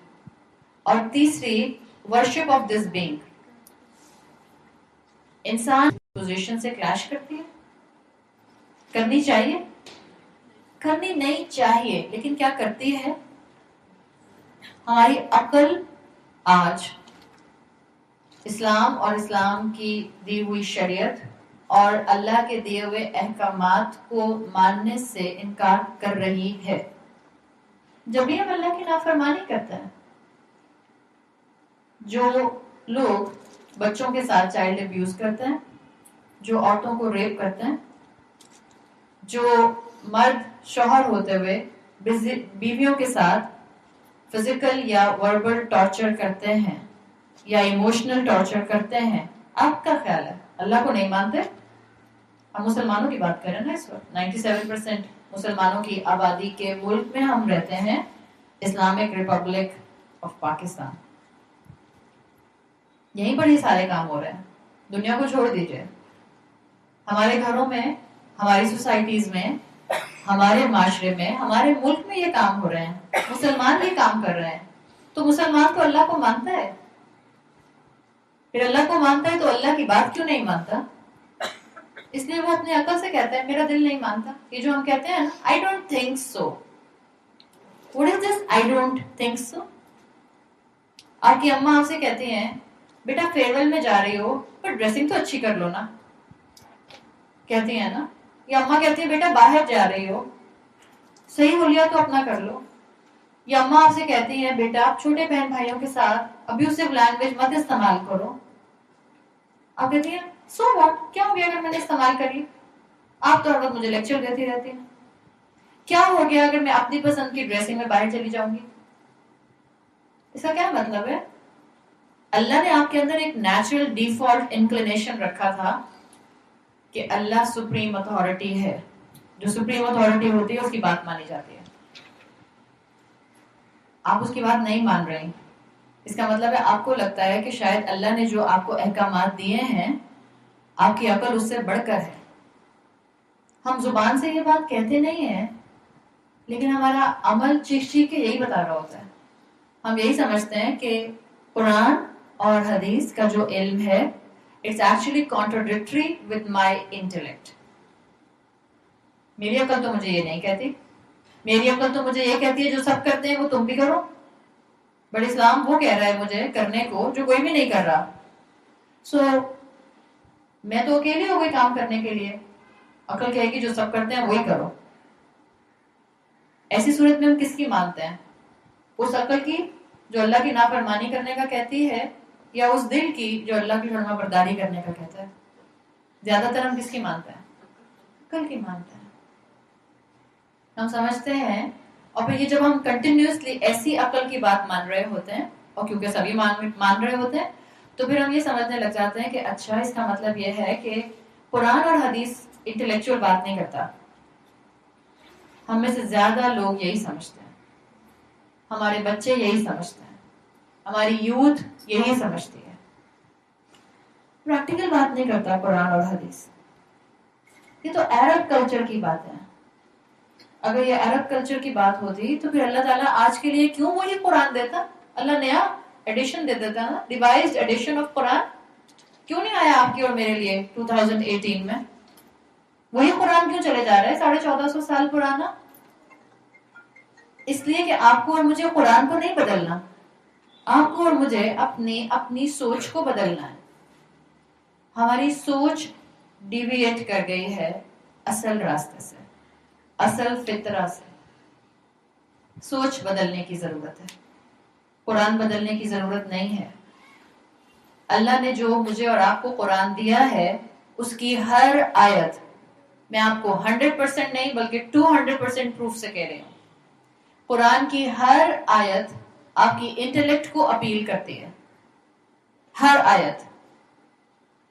اور تیسری ورشپ آف دس بینگ. انسان پوزیشن سے کلیش کرتی ہے. کرنی چاہیے؟ کرنی نہیں چاہیے، لیکن کیا کرتی ہے؟ ہماری عقل آج اسلام اور اسلام کی دی ہوئی شریعت اور اللہ کے دیے ہوئے احکامات کو ماننے سے انکار کر رہی ہے. جب بھی ہم اللہ کی نافرمانی کرتے ہیں، جو لوگ بچوں کے ساتھ چائلڈ ابیوز کرتے ہیں، جو عورتوں کو ریپ کرتے ہیں، جو مرد شوہر ہوتے ہوئے بیویوں کے ساتھ فزیکل یا وربل ٹارچر کرتے ہیں یا ایموشنل ٹارچر کرتے ہیں، آپ کا خیال ہے اللہ کو نہیں مانتے؟ ہم مسلمانوں کی بات کریں نا. اس وقت 97% مسلمانوں کی آبادی کے ملک میں ہم رہتے ہیں، اسلامک ریپبلک آف پاکستان. یہیں پر یہ سارے کام ہو رہے ہیں. دنیا کو چھوڑ دیجئے، ہمارے گھروں میں، ہماری سوسائٹیز میں، ہمارے معاشرے میں، ہمارے ملک میں یہ کام ہو رہے ہیں. مسلمان یہ کام کر رہے ہیں. تو مسلمان تو اللہ کو مانتا ہے. پھر اللہ کو مانتا ہے تو اللہ کی بات کیوں نہیں مانتا؟ اس لیے وہ اپنے عقل سے کہتا ہے میرا دل نہیں مانتا. یہ جو ہم کہتے ہیں نا I don't think so. What is this I don't think so? آپ کی اماں آپ سے کہتی ہیں بیٹا فیئر ویل میں جا رہی ہو پر ڈریسنگ تو اچھی کر لو نا، کہتی ہیں نا. یا اماں کہتی ہے بیٹا باہر جا رہی ہو، صحیح ہولیا تو اپنا کر لو. یا اماں آپ سے کہتی ہیں بیٹا آپ چھوٹے بہن بھائیوں کے ساتھ ابیوسو لینگویج مت استعمال کرو. آپ کہتی ہیں سو واٹ، کیا ہو گیا اگر میں نے استعمال کر لی؟ آپ تو ہر وقت مجھے لیکچر دیتی رہتی ہیں. کیا ہو گیا اگر میں اپنی پسند کی ڈریسنگ میں باہر چلی جاؤں گی؟ اس کا کیا مطلب ہے؟ اللہ نے آپ کے اندر ایک نیچرل ڈیفالٹ انکلینیشن رکھا تھا کہ اللہ سپریم اتھارٹی ہے. جو سپریم اتھارٹی ہوتی ہے اس کی بات مانی جاتی ہے. آپ اس کی بات نہیں مان رہے. اس کا مطلب ہے آپ کو لگتا ہے کہ شاید اللہ نے جو آپ کو احکامات دیے ہیں آپ کی عقل اس سے بڑھ کر ہے. ہم زبان سے یہ بات کہتے نہیں ہیں، لیکن ہمارا عمل چیخ چیخ کے یہی بتا رہا ہوتا ہے. ہم یہی سمجھتے ہیں کہ قرآن اور حدیث کا جو علم ہے it's actually contradictory with my intellect. میری عقل تو مجھے یہ نہیں کہتی. میری عقل تو مجھے یہ کہتی ہے جو سب کرتے ہیں وہ تم بھی کرو. بٹ اسلام وہ کہہ رہا ہے مجھے کرنے کو جو کوئی بھی نہیں کر رہا. سو میں تو اکیلے ہو گئی کام کرنے کے لیے. عقل کہے گی جو سب کرتے ہیں وہی کرو. ایسی صورت میں ہم کس کی مانتے ہیں؟ اس عقل کی جو اللہ کی نافرمانی کرنے کا کہتی ہے، یا اس دل کی جو اللہ کی فرما برداری کرنے کا کہتا ہے؟ زیادہ تر ہم کس کی مانتے ہیں؟ عقل کی مانتے ہیں. ہم سمجھتے ہیں، اور پھر یہ جب ہم کنٹینیوسلی ایسی عقل کی بات مان رہے ہوتے ہیں، اور کیونکہ سبھی مان رہے ہوتے ہیں، تو پھر ہم یہ سمجھنے لگ جاتے ہیں کہ اچھا اس کا مطلب یہ ہے کہ قرآن اور حدیث انٹلیکچوئل بات نہیں کرتا. ہم میں سے زیادہ لوگ یہی سمجھتے ہیں، ہمارے بچے یہی سمجھتے ہیں، ہماری یوتھ یہی سمجھتی ہے. پریکٹیکل بات نہیں کرتا قرآن اور حدیث. یہ تو عرب کلچر کی بات ہے. اگر یہ عرب کلچر کی بات ہوتی تو پھر اللہ تعالیٰ آج کے لیے کیوں وہی قرآن دیتا؟ اللہ نیا ایڈیشن دے دیتا نا، ریوائزڈ ایڈیشن آف قرآن. کیوں نہیں آیا آپ کی اور میرے لیے 2018 میں؟ وہی قرآن کیوں چلے جا رہے ہیں 1450 سال پرانا؟ اس لیے کہ آپ کو اور مجھے قرآن کو نہیں بدلنا، آپ کو اور مجھے اپنی سوچ کو بدلنا ہے. ہماری سوچ ڈیویٹ کر گئی ہے اصل راستے سے, اصل فطرہ سے. سوچ بدلنے کی ضرورت ہے, قرآن بدلنے کی ضرورت نہیں ہے. اللہ نے جو مجھے اور آپ کو قرآن دیا ہے اس کی ہر آیت, میں آپ کو 100% نہیں بلکہ 200% پروف سے کہہ رہی ہوں, قرآن کی ہر آیت آپ کی انٹلیکٹ کو اپیل کرتی ہے. ہر آیت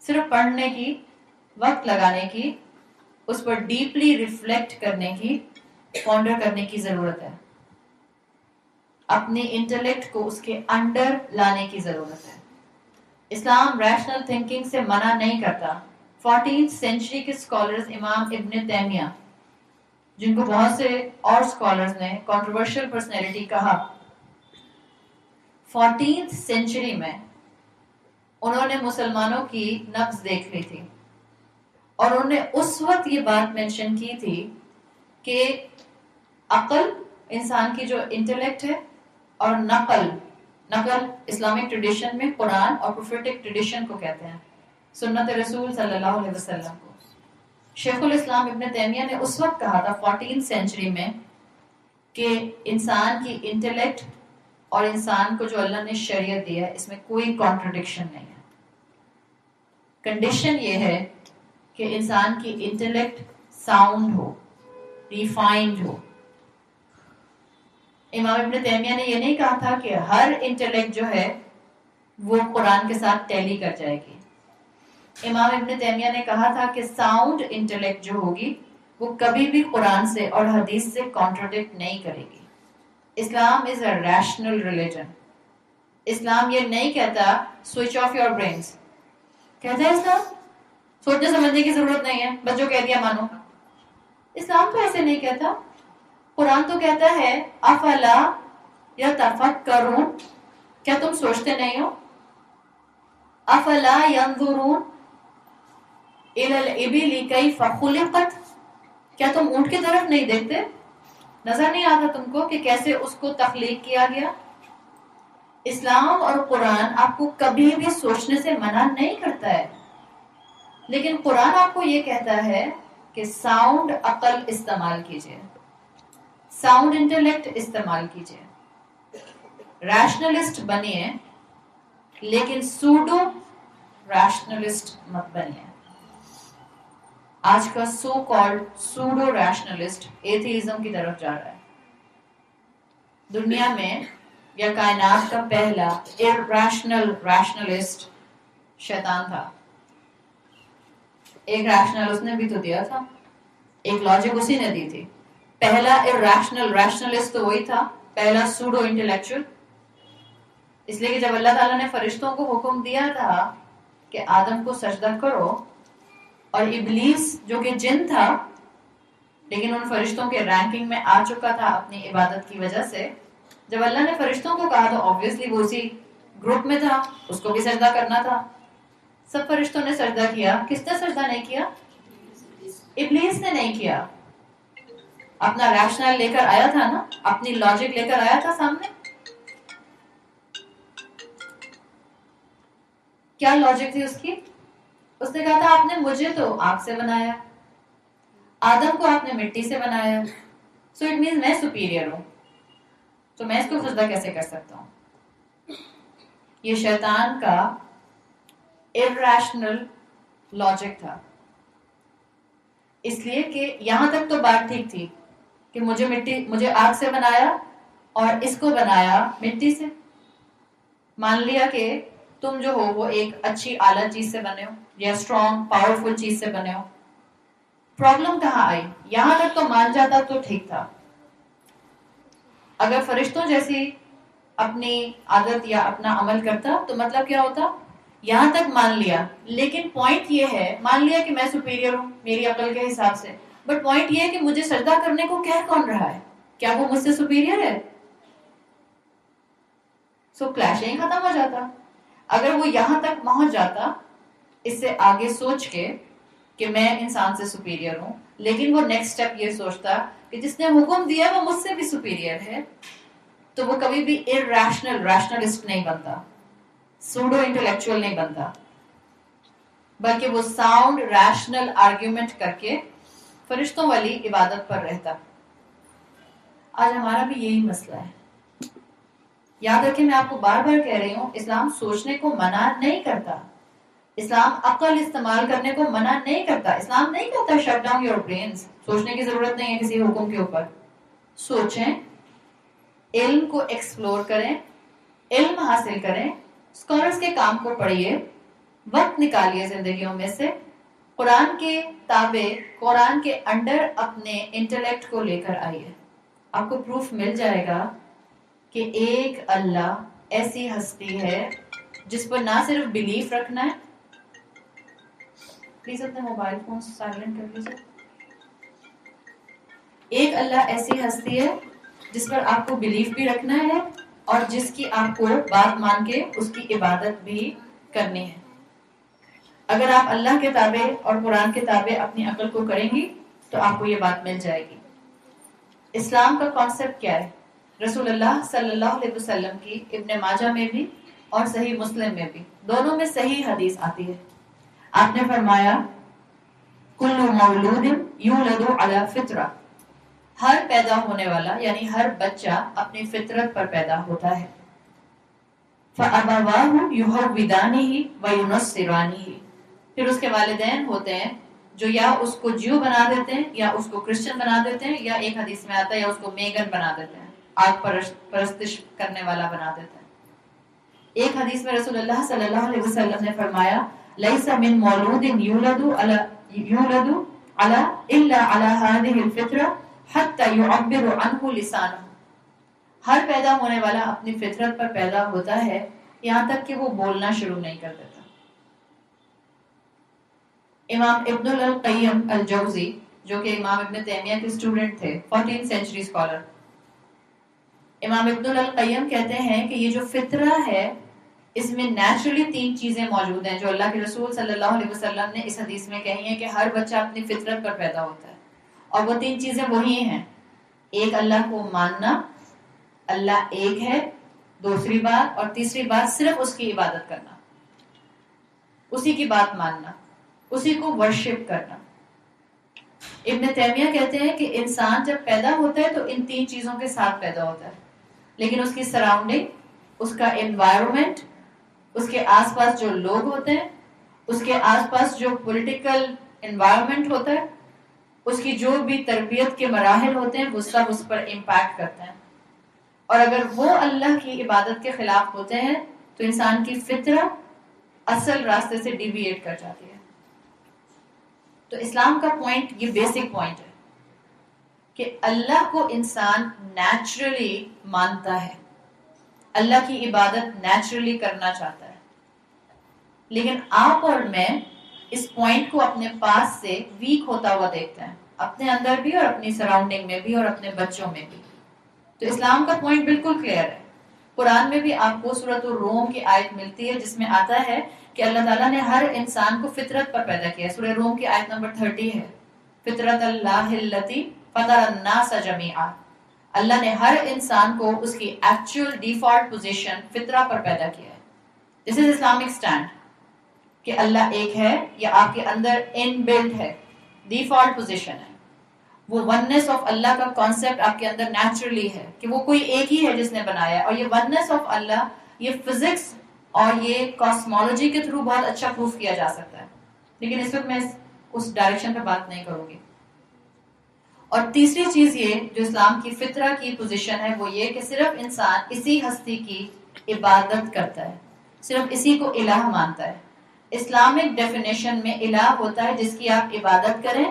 صرف پڑھنے کی, وقت لگانے کی, اس پر ڈیپلی ریفلیکٹ کرنے کی, پونڈر کرنے کی ضرورت ہے. اپنے انٹلیکٹ کو اس کے انڈر لانے کی ضرورت ہے. اسلام ریشنل تھنکنگ سے منع نہیں کرتا. 14th سینچری کے اسکالرز امام ابن تیمیہ, جن کو بہت سے اور اسکالرز نے کنٹروورشل پرسنالٹی کہا, 14th سینچری میں انہوں نے مسلمانوں کی نبض دیکھ لی تھی, اور انہوں نے اس وقت یہ بات مینشن کی تھی کہ عقل, انسان کی جو انٹلیکٹ ہے, اور نقل اسلامک ٹریڈیشن میں قرآن اور پروفیٹک ٹریڈیشن کو کہتے ہیں, سنت رسول صلی اللہ علیہ وسلم کو. شیخ الاسلام ابن تیمیہ نے اس وقت کہا تھا 14th سینچری میں کہ انسان کی انٹلیکٹ اور انسان کو جو اللہ نے شریعت دی ہے اس میں کوئی کانٹرڈکشن نہیں ہے. کنڈیشن یہ ہے کہ انسان کی انٹلیکٹ ساؤنڈ ہو, ریفائنڈ ہو. امام ابن تیمیہ نے یہ نہیں کہا تھا کہ ہر انٹلیکٹ جو ہے وہ قرآن کے ساتھ ٹیلی کر جائے گی. امام ابن تیمیہ نے کہا تھا کہ ساؤنڈ انٹلیکٹ جو ہوگی وہ کبھی بھی قرآن سے اور حدیث سے کانٹرڈکٹ نہیں کرے گی. اسلام از اے ریشنل ریلیجن. اسلام یہ نہیں کہتا سوئچ آف یور برینز. کہتا ہے اسلام سوچنے سمجھنے کی ضرورت نہیں ہے, بس جو کہہ دیا مانو. اسلام تو ایسے نہیں کہتا. قرآن تو کہتا ہے افلا یتفکرون, کیا تم سوچتے نہیں ہو؟ افلا ینظرون الی الابل کیف خلقت, کیا تم اونٹ کی طرف نہیں دیکھتے؟ نظر نہیں آتا تم کو کہ کیسے اس کو تخلیق کیا گیا؟ اسلام اور قرآن آپ کو کبھی بھی سوچنے سے منع نہیں کرتا ہے, لیکن قرآن آپ کو یہ کہتا ہے کہ ساؤنڈ عقل استعمال کیجئے, ساؤنڈ انٹلیکٹ استعمال کیجئے. ریشنلسٹ بنیے لیکن سوڈو ریشنلسٹ مت بنیے. آج کا so called pseudo rationalist atheism کی طرف جا رہا ہے. دنیا میں یا کائنات کا پہلا ارریشنل ریشنلسٹ شیطان تھا. ایک ریشنل اس نے بھی تو دیا تھا, ایک لاجک اسی نے دی تھی. پہلا ارریشنل ریشنلسٹ تو وہی تھا, پہلا سوڈو انٹلیکچوئل. اس لیے کہ جب اللہ تعالیٰ نے فرشتوں کو حکم دیا تھا کہ آدم کو سجدہ کرو, اور ابلیس جو کہ جن تھا لیکن ان فرشتوں کے رینکنگ میں آ چکا تھا اپنی عبادت کی وجہ سے, جب اللہ نے فرشتوں کو کہا تو obviously وہ اسی گروپ میں تھا, اس کو بھی سجدہ کرنا تھا. سب فرشتوں نے سجدہ کیا. کس نے سجدہ نہیں کیا؟ ابلیس نے نہیں کیا. اپنا ریشنل لے کر آیا تھا نا, اپنی لاجک لے کر آیا تھا سامنے. کیا لاجک تھی اس کی؟ اس نے کہا تھا آپ نے مجھے تو آگ سے بنایا, آدم کو آپ نے مٹی سے بنایا, سو اٹ مینز میں سپیریئر ہوں, تو میں اس کو سجدہ کیسے کر سکتا ہوں؟ یہ شیطان کا irrational لاجک تھا. اس لیے کہ یہاں تک تو بات ٹھیک تھی کہ مجھے آگ سے بنایا اور اس کو بنایا مٹی سے. مان لیا کہ تم جو ہو وہ ایک اچھی اعلیٰ چیز سے بنے ہو یا اسٹرانگ پاورفل چیز سے بنے ہو. پرابلم کہاں آئی؟ یہاں تک تو مان جاتا تو ٹھیک تھا. اگر فرشتوں جیسی اپنی عادت یا اپنا عمل کرتا تو مطلب کیا ہوتا؟ یہاں تک مان لیا, لیکن پوائنٹ یہ ہے, مان لیا کہ میں سپیریئر ہوں میری عقل کے حساب سے, بٹ پوائنٹ یہ ہے کہ مجھے سجدہ کرنے کو کہہ کون رہا ہے؟ کیا وہ مجھ سے سپیریئر ہے؟ سو کلیش یہیں ختم ہو جاتا. اگر وہ یہاں تک پہنچ جاتا اس سے آگے سوچ کے کہ میں انسان سے سپیریئر ہوں, لیکن وہ نیکسٹ سٹیپ یہ سوچتا کہ جس نے حکم دیا وہ مجھ سے بھی سپیریئر ہے, تو وہ کبھی بھی ریشنلسٹ نہیں بنتا, سوڈو انٹلیکچوئل نہیں بنتا, بلکہ وہ ساؤنڈ ریشنل آرگیومنٹ کر کے فرشتوں والی عبادت پر رہتا. آج ہمارا بھی یہی مسئلہ ہے. یاد رکھیں, میں آپ کو بار بار کہہ رہی ہوں, اسلام سوچنے کو منع نہیں کرتا, اسلام عقل استعمال کرنے کو منع نہیں کرتا. اسلام نہیں کہتا شٹ ڈاؤن یور برینز, سوچنے کی ضرورت نہیں ہے کسی حکم کے اوپر. سوچیں, علم کو ایکسپلور کریں, علم حاصل کریں, اسکالرس کے کام کو پڑھیے, وقت نکالیے زندگیوں میں سے, قرآن کے تابع, قرآن کے انڈر اپنے انٹلیکٹ کو لے کر آئیے. آپ کو پروف مل جائے گا کہ ایک اللہ ایسی ہستی ہے جس پر نہ صرف بلیف رکھنا ہے. پلیز اپنے موبائل فون سائلنٹ کر لیجیے. ایک اللہ ایسی ہستی ہے جس پر آپ کو بلیف بھی رکھنا ہے اور جس کی آپ کو بات مان کے اس کی عبادت بھی کرنی ہے. اگر آپ اللہ کے تابع اور قرآن کے تابع اپنی عقل کو کریں گی تو آپ کو یہ بات مل جائے گی. اسلام کا کانسیپٹ کیا ہے؟ رسول اللہ صلی اللہ علیہ وسلم کی ابن ماجہ میں بھی اور صحیح مسلم میں بھی, دونوں میں صحیح حدیث آتی ہے. آپ نے فرمایا کل مولود یولد علی فطرہ, ہر پیدا ہونے والا یعنی ہر بچہ اپنی فطرت پر پیدا ہوتا ہے. فَأَبَوَاهُ يُهَوِّدَانِهِ وَيُنَصِّرَانِهِ, پھر اس کے والدین ہوتے ہیں جو یا اس کو جیو بنا دیتے ہیں یا اس کو کرسچن بنا دیتے ہیں, یا ایک حدیث میں آتا ہے یا اس کو میگن بنا دیتے ہیں, آگ پرستش کرنے والا بنا دیتے ہیں. ایک حدیث میں رسول اللہ صلی اللہ علیہ وسلم نے فرمایا لَيْسَ مِن مَوْلُودٍ يُولَدُ عَلَى إِلَّا عَلَى هَذِهِ الْفِطْرَةِ حَتَّى يُعَبِّرُ عَنْهُ لِسَانُهُ, ہر پیدا ہونے والا اپنی فطرت پر پیدا ہوتا ہے یہاں تک کہ وہ بولنا شروع نہیں کر دیتا. امام ابن القیم الجوزی, جو کہ امام ابن تیمیہ کے اسٹوڈنٹ تھے, 14th سینچری اسکالر, امام ابن القیم کہتے ہیں کہ یہ جو فطرہ ہے اس میں نیچرلی 3 چیزیں موجود ہیں جو اللہ کے رسول صلی اللہ علیہ وسلم نے اس حدیث میں کہی ہیں کہ ہر بچہ اپنی فطرت پر پیدا ہوتا ہے. اور وہ 3 چیزیں وہی ہیں, ایک اللہ کو ماننا, اللہ ایک ہے, دوسری بات, اور تیسری بات صرف اس کی عبادت کرنا, اسی کی بات ماننا, اسی کو ورشپ کرنا. ابن تیمیہ کہتے ہیں کہ انسان جب پیدا ہوتا ہے تو ان 3 چیزوں کے ساتھ پیدا ہوتا ہے, لیکن اس کی سراؤنڈنگ, اس کا انوائرمنٹ, اس کے آس پاس جو لوگ ہوتے ہیں, اس کے آس پاس جو پولیٹیکل انوائرمنٹ ہوتا ہے, اس کی جو بھی تربیت کے مراحل ہوتے ہیں وہ سب اس پر امپیکٹ کرتے ہیں. اور اگر وہ اللہ کی عبادت کے خلاف ہوتے ہیں تو انسان کی فطرت اصل راستے سے ڈیویٹ کر جاتی ہے. تو اسلام کا پوائنٹ, یہ بیسک پوائنٹ ہے کہ اللہ کو انسان نیچرلی مانتا ہے, اللہ کی عبادت نیچرلی کرنا چاہتا ہے. لیکن آپ اور میں اس پوائنٹ کو اپنے پاس سے ویک ہوتا ہوا دیکھتے ہیں, اپنے اندر بھی اور اپنی سراؤنڈنگ میں بھی اور اپنے بچوں میں بھی. تو اسلام کا پوائنٹ بالکل کلیئر ہے. قرآن میں بھی آپ کو سورۃ الروم کی آیت ملتی ہے جس میں آتا ہے کہ اللہ تعالیٰ نے ہر انسان کو فطرت پر پیدا کیا ہے. سورہ روم کی آیت نمبر 30 ہے, فطرت اللہ التی فطر الناس جمیعا, اللہ نے ہر انسان کو اس کی ایکچوئل ڈیفالٹ پوزیشن فطرہ پر پیدا کیا ہے. دس از اسلامک اسٹینڈ کہ اللہ ایک ہے, یا آپ کے اندر ان بلڈ ہے, ڈیفالٹ پوزیشن ہے. وہ وننس آف اللہ کا کانسیپٹ آپ کے اندر نیچرلی ہے کہ وہ کوئی ایک ہی ہے جس نے بنایا ہے. اور یہ وننس آف اللہ, یہ فزکس اور یہ کاسمولوجی کے تھرو بہت اچھا پروف کیا جا سکتا ہے, لیکن اس وقت میں اس ڈائریکشن پہ بات نہیں کروں گی. اور تیسری چیز یہ جو اسلام کی فطرہ کی پوزیشن ہے وہ یہ کہ صرف انسان اسی ہستی کی عبادت کرتا ہے, صرف اسی کو الہ مانتا ہے. اسلامک ڈیفینیشن میں الہ ہوتا ہے جس کی آپ عبادت کریں,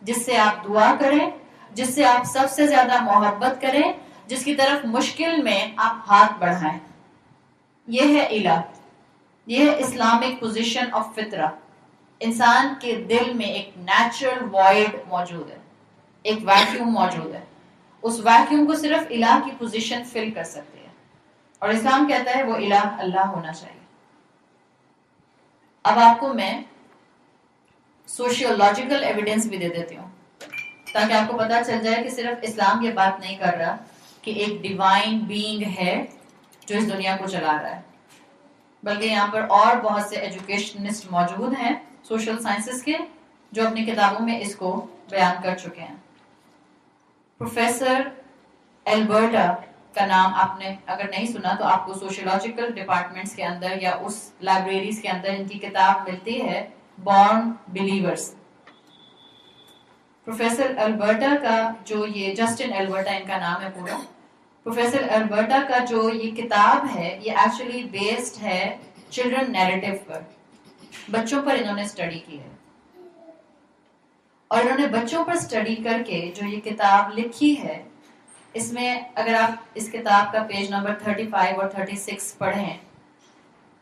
جس سے آپ دعا کریں, جس سے آپ سب سے زیادہ محبت کریں, جس کی طرف مشکل میں آپ ہاتھ بڑھائیں. یہ ہے الہ, یہ ہے اسلامک پوزیشن آف فطرہ. انسان کے دل میں ایک نیچرل وائڈ موجود ہے, ایک ویکیوم موجود ہے. اس ویکیوم کو صرف الہ کی پوزیشن فل کر سکتی ہے, اور اسلام کہتا ہے وہ الہ اللہ ہونا چاہیے. اب آپ کو میں سوشیولوجیکل ایویڈنس بھی دے دیتی ہوں تاکہ آپ کو پتا چل جائے کہ صرف اسلام یہ بات نہیں کر رہا کہ ایک ڈیوائن بینگ ہے جو اس دنیا کو چلا رہا ہے، بلکہ یہاں پر اور بہت سے ایجوکیشنسٹ موجود ہیں سوشل سائنسز کے جو اپنی کتابوں میں اس کو بیان کر چکے ہیں. پروفیسر البرٹا کا نام آپ نے اگر نہیں سنا تو آپ کو سوشولوجیکل ڈپارٹمنٹس کے اندر یا اس لائبریریز کے اندر ان کی کتاب ملتی ہے بورن بلیورز. پروفیسر البرٹا کا جو یہ جسٹن البرٹا ان کا نام ہے پورا، پروفیسر البرٹا کا جو یہ کتاب ہے یہ ایکچولی بیسڈ ہے چلڈرن نیریٹو پر، بچوں پر انہوں نے اسٹڈی کی ہے، اور انہوں نے بچوں پر اسٹڈی کر کے جو یہ کتاب لکھی ہے، اس میں اگر آپ اس کتاب کا پیج نمبر 35 اور 36 پڑھیں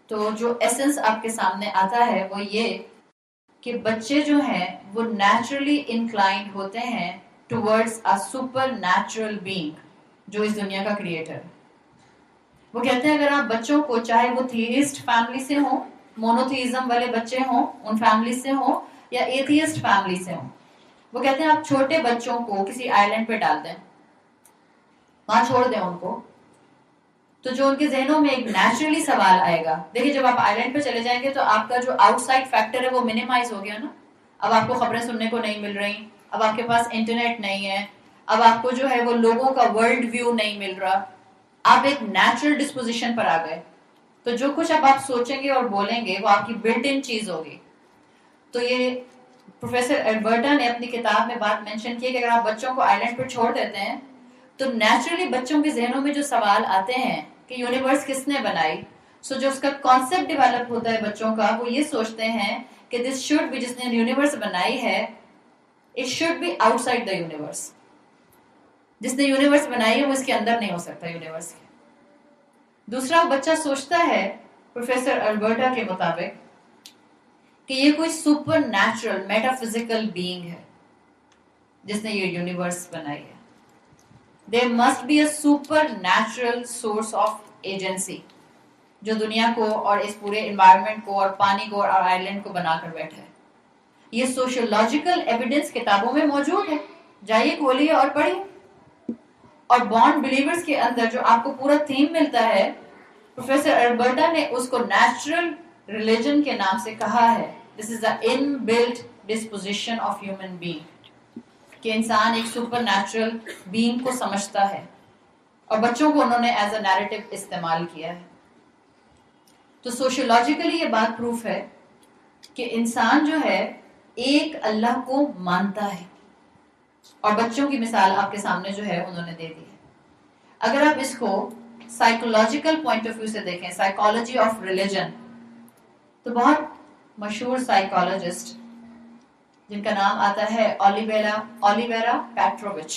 تو جو ایسنس آپ کے سامنے آتا ہے وہ یہ کہ بچے جو ہیں وہ نیچرلی انکلائنڈ ہوتے ہیں towards a super natural being جو اس دنیا کا کریٹر ہے. وہ کہتے ہیں اگر آپ بچوں کو، چاہے وہ تھیئسٹ فیملی سے ہوں، مونوتھیزم والے بچے ہوں ان فیملی سے ہوں، یا ایتھیسٹ فیملی سے ہوں، وہ کہتے ہیں آپ چھوٹے بچوں کو کسی آئی لینڈ پہ ڈال دیں، وہاں چھوڑ دیں ان کو، تو جو ان کے ذہنوں میں ایک نیچرلی سوال آئے گا، دیکھیں جب آپ آئی لینڈ پہ چلے جائیں گے تو آپ کا جو آؤٹ سائڈ فیکٹر ہے وہ منیمائز ہو گیا نا. اب آپ کو خبریں سننے کو نہیں مل رہی، اب آپ کے پاس انٹرنیٹ نہیں ہے، اب آپ کو جو ہے وہ لوگوں کا ورلڈ ویو نہیں مل رہا، آپ ایک نیچرل ڈسپوزیشن پر آ گئے، تو جو کچھ اب آپ سوچیں گے اور بولیں گے وہ آپ کی بلٹ ان چیز ہوگی. تو یہ پروفیسر البرٹا نے اپنی کتاب میں بات مینشن کی کہ اگر آپ بچوں کو آئی لینڈ پر چھوڑ دیتے ہیں تو نیچرلی بچوں کے ذہنوں میں جو سوال آتے ہیں کہ یونیورس کس نے بنائی، جو اس کا کانسیپٹ ڈیولپ ہوتا ہے بچوں کا، وہ یہ سوچتے ہیں کہ دس شوڈ بی، جس نے یونیورس بنائی ہے it should be outside the universe, جس نے یونیورس بنائی ہے وہ اس کے اندر نہیں ہو سکتا یونیورس کے. دوسرا بچہ سوچتا ہے پروفیسر البرٹا کے مطابق کہ یہ کوئی super natural meta physical being ہے جس نے یہ یونیورس بنائی ہے. There must be a supernatural source of agency جو دنیا کو اور اس پورے انوائرمنٹ کو اور پانی کو اور آئی لینڈ کو بنا کر بیٹھا ہے. یہ سوشولوجیکل ایویڈنس کتابوں میں موجود ہے، جائیے کھولیے اور پڑھیے. اور بورن بلیورز کے اندر جو آپ کو پورا تھیم ملتا ہے، پروفیسر البرٹا نے اس کو نیچرل ریلیجن کے نام سے کہا ہے. دس از the inbuilt disposition of human being، کہ انسان ایک سپر نیچرل بینگ کو سمجھتا ہے، اور بچوں کو انہوں نے ایز اے نیریٹو استعمال کیا ہے. تو سوشولوجیکلی یہ بات پروف ہے کہ انسان جو ہے ایک اللہ کو مانتا ہے، اور بچوں کی مثال آپ کے سامنے جو ہے انہوں نے دے دی ہے. اگر آپ اس کو سائیکولوجیکل پوائنٹ آف ویو سے دیکھیں، سائیکالوجی آف ریلیجن، تو بہت مشہور سائیکالوجسٹ جن کا نام آتا ہے اولیویرا پیٹرووچ،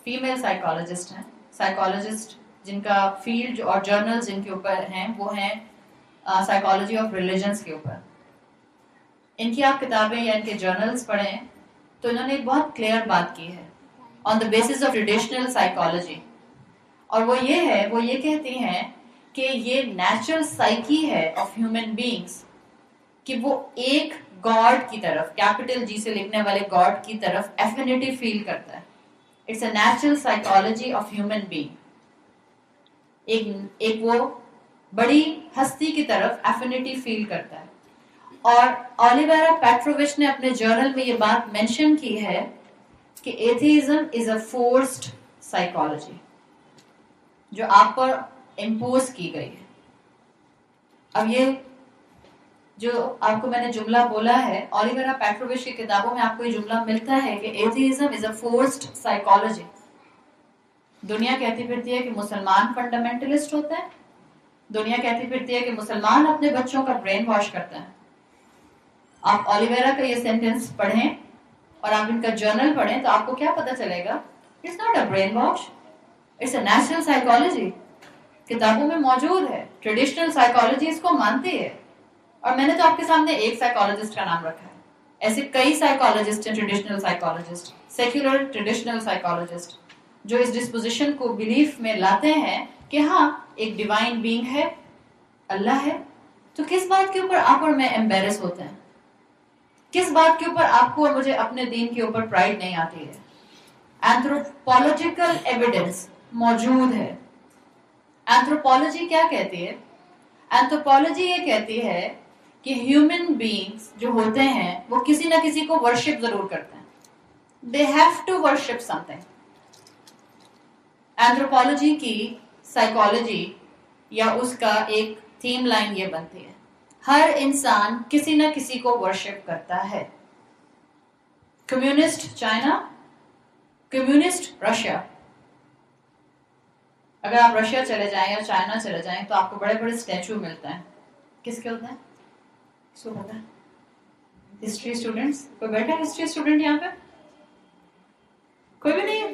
فیمیل سائیکالوجسٹ ہیں، سائیکالوجسٹ جن کا فیلڈ اور جرنلز جن کے اوپر ہیں وہ ہیں سائیکالوجی آف ریلیجنس کے اوپر. ان کی آپ کتابیں یا ان کے جرنلز پڑھیں تو انہوں نے ایک بہت کلیئر بات کی ہے on the basis of traditional psychology, اور وہ یہ کہتی ہیں کہ یہ نیچرل سائیکی ہے آف ہیومن بینگس کہ وہ ایک گاڈ کی طرف، کیپٹل جی سے لکھنے والے گاڈ کی طرف ایفینٹی فیل کرتا ہے. It's a natural psychology of human being, ایک وہ بڑی ہستی کی طرف ایفینٹی فیل کرتا ہے. اور اولیویرا پیٹرووچ نے اپنے جرنل میں یہ بات مینشن کی ہے کہ ایتھیزم از اے فورسڈ سائیکالوجی جو آپ پر امپوز کی گئی ہے. اب یہ جو آپ کو میں نے جملہ بولا ہے، اولیویرا پیٹرووچ کی کتابوں میں آپ کو یہ جملہ ملتا ہے کہ ایتھیزم از اے فورسڈ سائیکالوجی. دنیا کہتی پھرتی ہے کہ مسلمان فنڈامنٹلسٹ ہوتا ہے، دنیا کہتی پھرتی ہے کہ مسلمان اپنے بچوں کا برین واش کرتا ہے. آپ اولیویرا کا یہ سینٹینس پڑھیں اور آپ ان کا جرنل پڑھیں تو آپ کو کیا پتا چلے گا؟ It's not a brainwash, it's a natural psychology. کتابوں میں موجود ہے، ٹریڈیشنل سائیکالوجی اس کو مانتی ہے. اور میں نے تو آپ کے سامنے ایک سائیکالوجسٹ کا نام رکھا ہے، ایسے کئی سائیکالوجسٹ ہیں، traditional psychologist, secular traditional psychologist, جو اس ڈسپوزیشن کو بلیف میں لاتے ہیں کہ ہاں ایک ڈیوائن بینگ ہے، اللہ ہے. تو کس بات کے اوپر آپ اور میں ایمبیرس ہوتے ہیں؟ کس بات کے اوپر آپ کو اور مجھے اپنے دین کے اوپر پرائڈ نہیں آتی ہے؟ اینتھروپولوجیکل ایویڈنس موجود ہے. اینتھروپولوجی کیا کہتی ہے؟ اینتھروپولوجی یہ کہتی ہے کہ ہیومن بینگز جو ہوتے ہیں وہ کسی نہ کسی کو ورشپ ضرور کرتے ہیں. They have to worship something. Anthropology کی سائیکالوجی یا اس کا ایک تھیم لائن یہ بنتی ہے، ہر انسان کسی نہ کسی کو ورشپ کرتا ہے. Communist China, communist Russia. اگر آپ رشیا چلے جائیں یا چائنا چلے جائیں تو آپ کو بڑے بڑے اسٹیچو ملتے ہیں. کس کے ہوتے ہیں؟ کس کو پتا ہے؟ History students. کوئی بیٹھا ہے ہسٹری اسٹوڈنٹ یہاں پہ؟ کوئی بھی نہیں ہے؟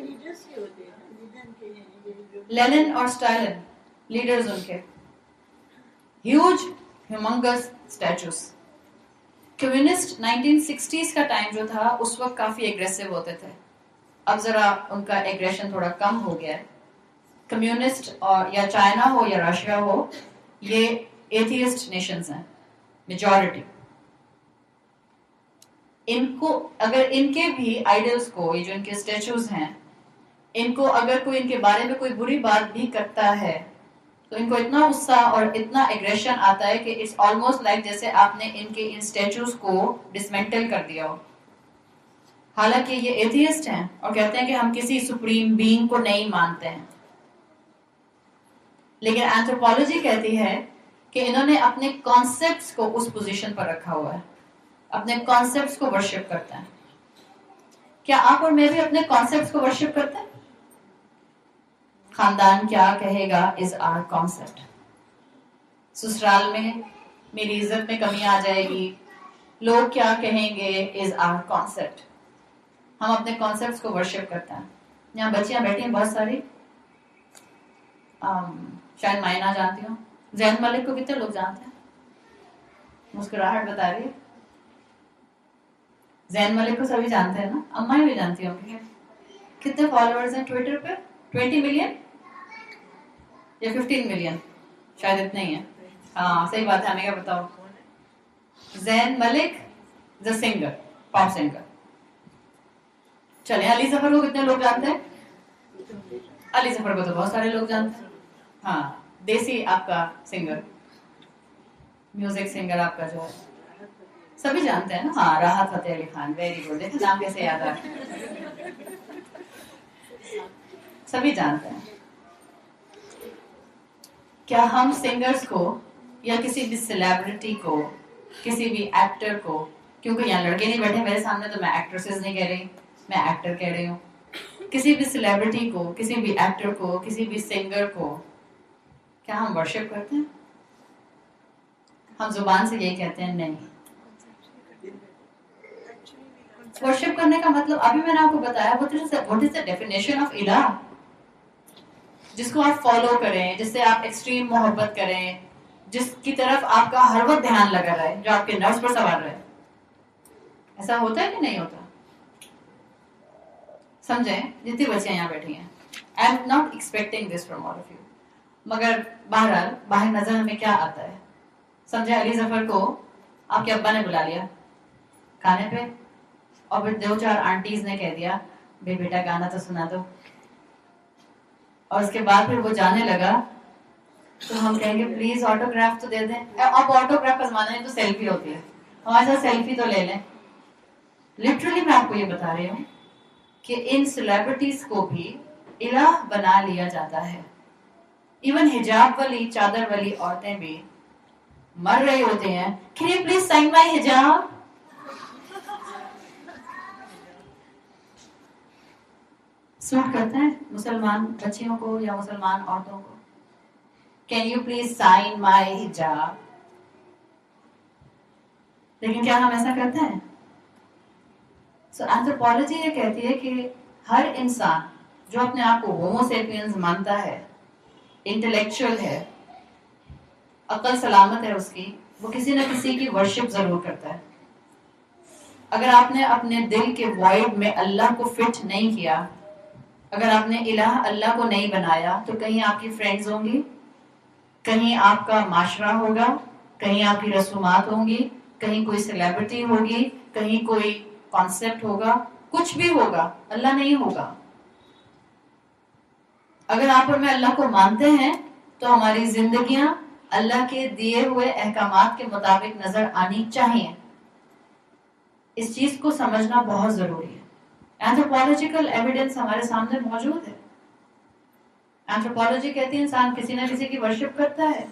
لینن اور اسٹالن لیڈرز ان کے ہیوج ہیومنگس اسٹیچوز. کمیونسٹ 1960s کا ٹائم جو تھا اس وقت کافی ایگریسو ہوتے تھے. اب ذرا ان کا ایگریشن تھوڑا کم ہو گیا ہے. کمیونسٹ اور یا چائنا ہو یا رشیا ہو، یہ ایتھیسٹ نیشنز ہیں میجورٹی. ان کو اگر ان کے بھی آئیڈلز کو، یہ جو ان کے اسٹیچوز ہیں، ان کو اگر کوئی ان کے بارے میں کوئی بری بات بھی کرتا ہے تو ان کو اتنا غصہ اور اتنا ایگریشن آتا ہے کہ اٹس آلموسٹ لائک جیسے آپ نے ان کے ان اسٹیچوز کو ڈسمینٹل کر دیا ہو. حالانکہ یہ ایتھیسٹ ہیں اور کہتے ہیں کہ ہم کسی سپریم بینگ کو نہیں مانتے ہیں. لیکن اینتھروپولوجی کہتی ہے کہ انہوں نے اپنے کانسیپٹس کو اس پوزیشن پر رکھا ہوا ہے، اپنے کانسیپٹس کو ورشپ کرتے ہیں. کیا آپ اور میں بھی اپنے کانسیپٹس کو ورشپ کرتے ہیں؟ خاندان کیا کہے گا از آر کانسیپٹ. سسرال میں میری عزت میں کمی آ جائے گی، لوگ کیا کہیں گے از آر کانسیپٹ. ہم اپنے کانسیپٹس کو ورشپ کرتے ہیں. یہاں بچیاں بیٹھی ہیں بہت ساری، شاید مائنہ جانتی ہوں. زین ملک کو کتنے لوگ جانتے ہیں؟ مسکراہٹ بتا رہی ہے. زین ملک کو سبھی جانتے ہیں نا؟ اماں بھی جانتی ہوں گی. کتنے فالوورز ہیں ٹویٹر پہ؟ 20 ملین یا 15 ملین؟ شاید اتنے ہی ہیں. ہاں صحیح بات ہے. ہمیں کیا بتاؤ. زین ملک دا سنگر، پاپ سنگر. چلے علی ظفر کو کتنے لوگ جانتے ہیں؟ علی ظفر کو تو بہت سارے لوگ جانتے ہیں. ہاں دیسی آپ کا سنگر، میوزک سنگر آپ کا جو ہے سبھی جانتے ہیں نا. ہاں راحت فتح علی خان، ویری گڈ. دیکھیں نام کیسے یاد آ سبھی جانتے ہیں. کیا ہم سنگرز کو یا کسی بھی سیلیبریٹی کو، کسی بھی ایکٹر کو، کیونکہ یہاں لڑکے نہیں بیٹھے میرے سامنے تو میں ایکٹریسز نہیں کہہ رہی، میں ایکٹر کہہ رہی ہوں. کسی بھی سیلیبریٹی کو، کسی بھی ایکٹر کو، کسی بھی سنگر کو کیا ہم ورشپ کرتے ہیں؟ ہم زبان سے یہی کہتے ہیں نہیں. ورشپ کرنے کا مطلب ابھی میں نے آپ کو بتایا what is the definition of الہ. جس کو آپ فالو کریں، جس سے آپ ایکسٹریم محبت کریں، جس کی طرف آپ کا ہر وقت دھیان لگا رہے، جو آپ کے نفس پر سوار رہے. ایسا ہوتا ہے کہ نہیں ہوتا؟ سمجھیں جتنی بچیاں یہاں بیٹھی ہیں، I am not expecting this from all of you. مگر بہرحال باہر نظر ہمیں کیا آتا ہے. سمجھے علی ظفر کو آپ کے ابا نے بلا لیا کھانے پہ، اور پھر 2-4 آنٹیز نے کہہ دیا بھائی بیٹا گانا تو سنا دو، اور اس کے بعد پھر وہ جانے لگا تو ہم کہیں گے پلیز آٹوگراف تو دے دیں. اب آٹوگراف کا زمانہ ہے تو سیلفی ہوتی ہے، ہمارے ساتھ سیلفی تو لے لیں. لٹرلی میں آپ کو یہ بتا رہی ہوں کہ ان سیلیبریٹیز کو بھی الہ بنا لیا جاتا ہے. ایون حجاب والی، چادر والی عورتیں بھی مر رہی ہوتی ہیں. Can you please sign my hijab؟ Suit کرتے ہیں مسلمان بچیوں کو یا مسلمان عورتوں کو. Can you please sign my hijab؟ لیکن کیا ہم ایسا کرتے ہیں؟ سو اینتھروپولوجی یہ کہتی ہے کہ ہر انسان جو اپنے آپ کو ہومو سیپینز مانتا ہے، انٹلیکچوئل ہے، عقل سلامت ہے اس کی، وہ کسی نہ کسی کی ورشپ ضرور کرتا ہے. اگر آپ نے اپنے دل کے وائڈ میں اللہ کو فٹ نہیں کیا، اگر آپ نے الہ اللہ کو نہیں بنایا، تو کہیں آپ کی فرینڈز ہوں گی، کہیں آپ کا معاشرہ ہوگا، کہیں آپ کی رسومات ہوں گی، کہیں کوئی سیلیبریٹی ہوگی، کہیں کوئی کانسیپٹ ہوگا، کچھ بھی ہوگا، اللہ نہیں ہوگا. اگر آپ اور میں اللہ کو مانتے ہیں تو ہماری زندگیاں اللہ کے دیے ہوئے احکامات کے مطابق نظر آنی چاہیے. اس چیز کو سمجھنا بہت ضروری ہے. اینتھروپولوجیکل ایویڈنس ہمارے سامنے موجود ہے. اینتھروپولوجی کہتی ہے انسان کسی نہ کسی کی ورشپ کرتا ہے.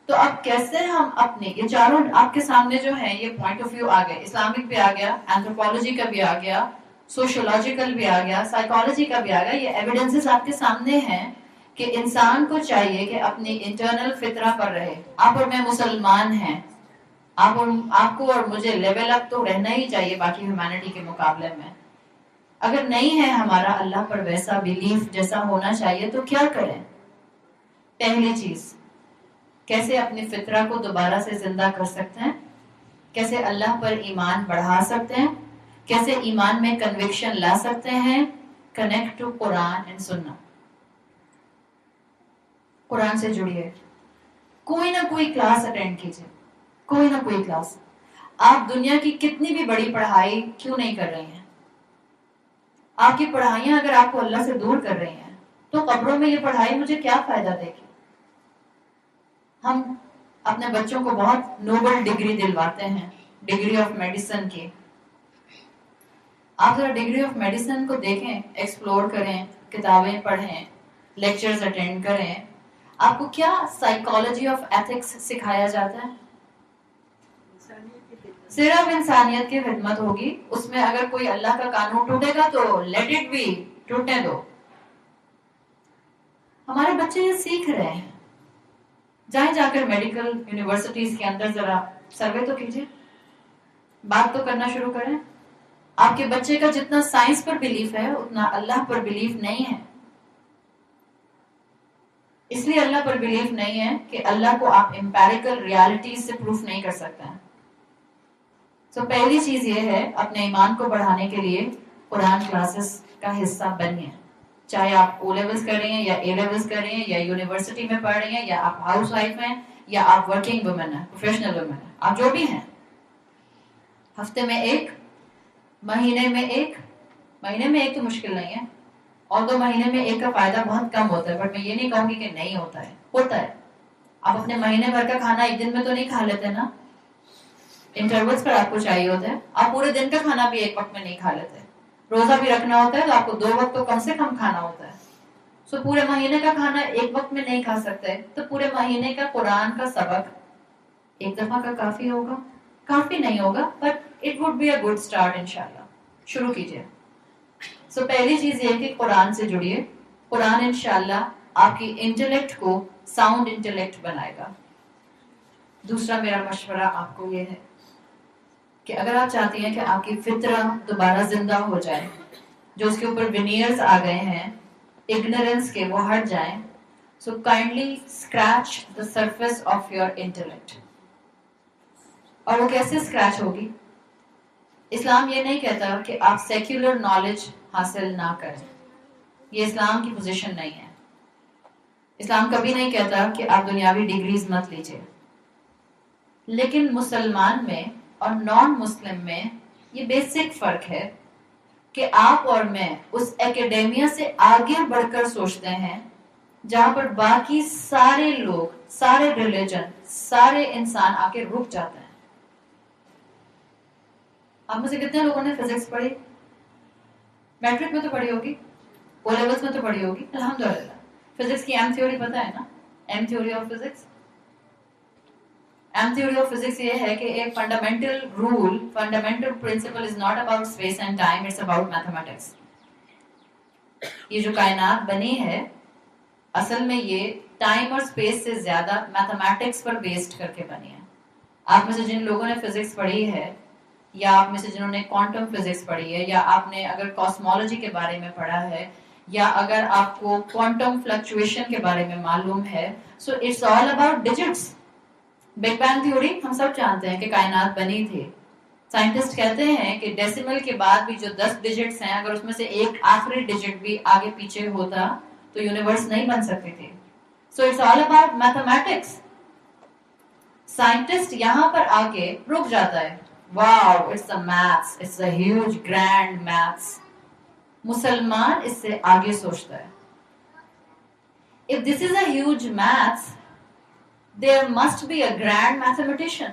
تو اب کیسے ہم اپنے یہ چاروں آپ کے سامنے جو ہیں یہ پوائنٹ آف ویو آ گئے, اسلامک بھی آ گیا, اینتھروپولوجی کا بھی آ گیا, سوشولوجیکل بھی آ گیا, سائیکالوجی کا بھی آ گیا. یہ ایویڈنسز آپ کے سامنے ہیں کہ انسان کو چاہیے کہ اپنی انٹرنل فطرہ پر رہے. آپ اور میں مسلمان ہیں, آپ کو اور مجھے لیول اپ تو رہنا ہی چاہیے باقی ہیومینٹی کے مقابلے میں. اگر نہیں ہے ہمارا اللہ پر ویسا بیلیف جیسا ہونا چاہیے تو کیا کریں؟ پہلی چیز, کیسے اپنی فطرہ کو دوبارہ سے زندہ کر سکتے ہیں, کیسے اللہ پر ایمان بڑھا سکتے ہیں, کیسے ایمان میں کنوکشن لا سکتے ہیں. کنیکٹ ٹو قرآن اینڈ سننا. قرآن سے جڑیے, کوئی نہ کوئی کلاس اٹینڈ کیجیے, کوئی نہ کوئی کلاس. آپ دنیا کی کتنی بھی بڑی پڑھائی کیوں نہیں کر رہی ہیں, آپ کی پڑھائیاں اگر آپ کو اللہ سے دور کر رہی ہیں تو قبروں میں یہ پڑھائی مجھے کیا فائدہ دے گی. ہم اپنے بچوں کو بہت نوبل ڈگری دلواتے ہیں, ڈگری آف میڈیسن کی. آپ ذرا ڈگری آف میڈیسن کو دیکھیں, ایکسپلور کریں, کتابیں پڑھیں, لیکچرز اٹینڈ کریں. آپ کو کیا سائیکالوجی آف ایتھکس سکھایا جاتا ہے؟ صرف انسانیت کی خدمت ہوگی. اس میں اگر کوئی اللہ کا قانون ٹوٹے گا تو لیٹ اٹ بی, ٹوٹنے دو. ہمارے بچے یہ سیکھ رہے ہیں. جائیں جا کر میڈیکل یونیورسٹیز کے اندر ذرا سروے تو کیجیے, بات تو کرنا شروع کریں. آپ کے بچے کا جتنا سائنس پر بلیف ہے اتنا اللہ پر بلیف نہیں ہے. اس لیے اللہ پر بلیف نہیں ہے کہ اللہ کو آپ امپیریکل ریالٹیز سے پروف نہیں کر سکتے ہیں. تو پہلی چیز یہ ہے, اپنے ایمان کو بڑھانے کے لیے قرآن کلاسز کا حصہ بنیے. چاہے آپ او لیولز کر رہی ہیں یا اے لیولز کر رہی ہیں یا یونیورسٹی میں پڑھ رہی ہیں یا آپ ہاؤس وائف ہیں یا آپ ورکنگ وومن ہیں, پروفیشنل وومن ہیں, آپ جو بھی ہیں. ہفتے میں ایک, مہینے میں ایک تو مشکل نہیں ہے, اور 2 مہینے میں ایک کا فائدہ بہت کم ہوتا ہے. بٹ میں یہ نہیں کہوں گی کہ نہیں ہوتا ہے, ہوتا ہے. آپ اپنے مہینے بھر کا کھانا ایک دن میں تو نہیں کھا لیتے نا, انٹرولز پر آپ کو چاہیے ہوتا ہے. آپ پورے دن کا کھانا بھی ایک وقت میں نہیں کھا لیتے. روزہ بھی رکھنا ہوتا ہے تو آپ کو 2 وقت تو کم سے کم کھانا ہوتا ہے. سو پورے مہینے کا کھانا ایک وقت میں نہیں کھا سکتے تو پورے مہینے کا قرآن کا سبق ایک دفعہ کا کافی ہوگا, کافی نہیں ہوگا, but it would be a good start. انشاءاللہ شروع کیجیے. سو پہلی چیز یہ کہ قرآن سے جڑیے. قرآن انشاءاللہ آپ کی انٹلیکٹ کو ساؤنڈ انٹلیکٹ بنائے گا. دوسرا میرا مشورہ آپ کو یہ ہے کہ اگر آپ چاہتی ہیں کہ آپ کی فطرہ دوبارہ زندہ ہو جائے, جو اس کے اوپر ونیئرز آ گئے ہیں اگنورینس کے وہ ہٹ جائیں, so kindly scratch the surface of your intellect. اور وہ کیسے اسکریچ ہوگی؟ اسلام یہ نہیں کہتا کہ آپ سیکولر نالج حاصل نہ کریں, یہ اسلام کی پوزیشن نہیں ہے. اسلام کبھی نہیں کہتا کہ آپ دنیاوی ڈگریز مت لیجیے. لیکن مسلمان میں اور نان مسلم میں یہ بیسک فرق ہے کہ آپ اور میں اس ایکیڈیمیا سے آگے بڑھ کر سوچتے ہیں جہاں پر باقی سارے لوگ, سارے ریلیجن, سارے انسان آ کے رک جاتے ہیں. آپ میں سے کتنے لوگوں نے فزکس پڑھی؟ میٹرک میں تو پڑھی ہوگی, او لیولز میں تو پڑھی ہوگی الحمدللہ. فزکس کی ایم تھیوری پتہ ہے نا, M theory of physics. M theory of physics یہ ہے کہ ایک fundamental rule, fundamental principle is not about space and time, it's about mathematics. یہ جو کائنات بنی ہے اصل میں یہ ٹائم اور اسپیس سے زیادہ میتھمیٹکس پر بیسڈ کر کے بنی ہے. آپ میں سے جن لوگوں نے فزکس پڑھی ہے, یا آپ میں سے جنہوں نے کوانٹم فزکس پڑھی ہے, یا آپ نے اگر کاسمولوجی کے بارے میں پڑھا ہے, یا اگر آپ کو کوانٹم فلکچویشن کے بارے میں معلوم ہے, so it's all about digits. Big bang theory ہم سب جانتے ہیں کہ کائنات بنی تھی. سائنٹسٹ کہتے ہیں کہ ڈیسیمل کے بعد بھی جو 10 ڈیجٹس ہیں, اگر اس میں سے ایک آخری ڈیجٹ بھی آگے پیچھے ہوتا تو یونیورس نہیں بن سکتی تھی. So it's all about mathematics. Scientist یہاں پر آ کے رک جاتا ہے, wow it's a maths, it's a huge grand maths. مسلمان اس سے آگے سوچتا ہے. If this is a huge maths, there must be a grand mathematician.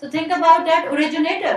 so think about that originator.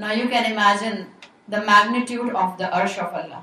Now you can imagine the magnitude of the arsh of Allah.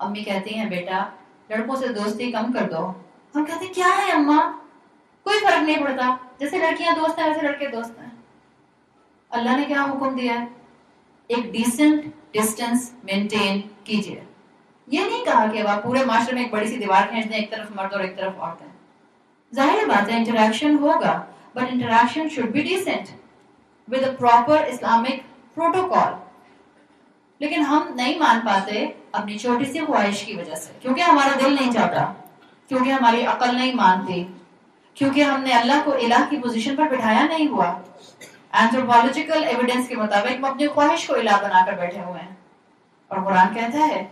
امی کہتی ہیں بیٹا لڑکوں سے دوستی کم کر دو. ہم کہتے ہیں کیا ہے اماں, کوئی فرق نہیں پڑتا, جیسے لڑکیاں دوست ہیں ویسے لڑکے دوست ہیں. اللہ نے کیا حکم دیا ہے, ایک ڈیسنٹ ڈسٹینس مینٹین کیجیے. یہ نہیں کہا کہ اب آپ پورے معاشرے میں ایک بڑی سی دیوار کھینچ دیں, ایک طرف مرد اور ایک طرف عورتیں. ظاہر بات ہے انٹریکشن ہوگا, but interaction should be decent with a proper Islamic protocol. لیکن ہم نہیں مان پاتے اپنی چھوٹی سی خواہش کی وجہ سے, کیونکہ ہمارا دل نہیں چاہتا, کیونکہ ہماری عقل نہیں مانتی, کیونکہ ہم نے اللہ کو الہ کی پوزیشن پر بٹھایا نہیں ہوا. اینتھروپولوجیکل ایویڈنس کے مطابق ہم اپنی خواہش کو الہ بنا کر بیٹھے ہوئے ہیں. اور قرآن کہتا ہے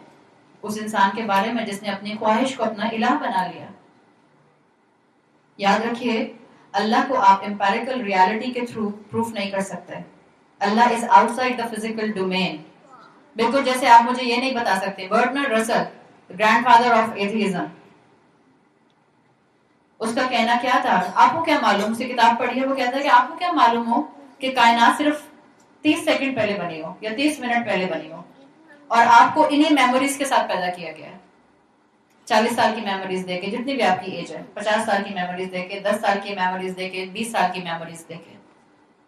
اس انسان کے بارے میں جس نے اپنی خواہش کو اپنا الہ بنا لیا. یاد رکھیے اللہ کو آپ امپیریکل ریالٹی کے تھرو پروف نہیں کر سکتے. Allah is outside the physical domain. بالکل جیسے آپ مجھے یہ نہیں بتا سکتے برٹرینڈ رسل گرینڈ فادر آف ایتھیزم, اس کا کہنا کیا تھا, آپ کو کیا معلوم, اس کی کتاب پڑھی ہے, وہ کہتا ہے کہ آپ کو کیا معلوم ہو کہ کائنات صرف 30 سیکنڈ پہلے بنی ہو یا 30 منٹ پہلے بنی ہو, اور آپ کو انہی میموریز کے ساتھ پیدا کیا گیا ہے. 40 سال کی میموریز دے کے, جتنی بھی آپ کی ایج ہے, 50 سال کی میموریز دے کے, 10 سال کی میموریز دے کے, 20 سال کی میموریز دے کے.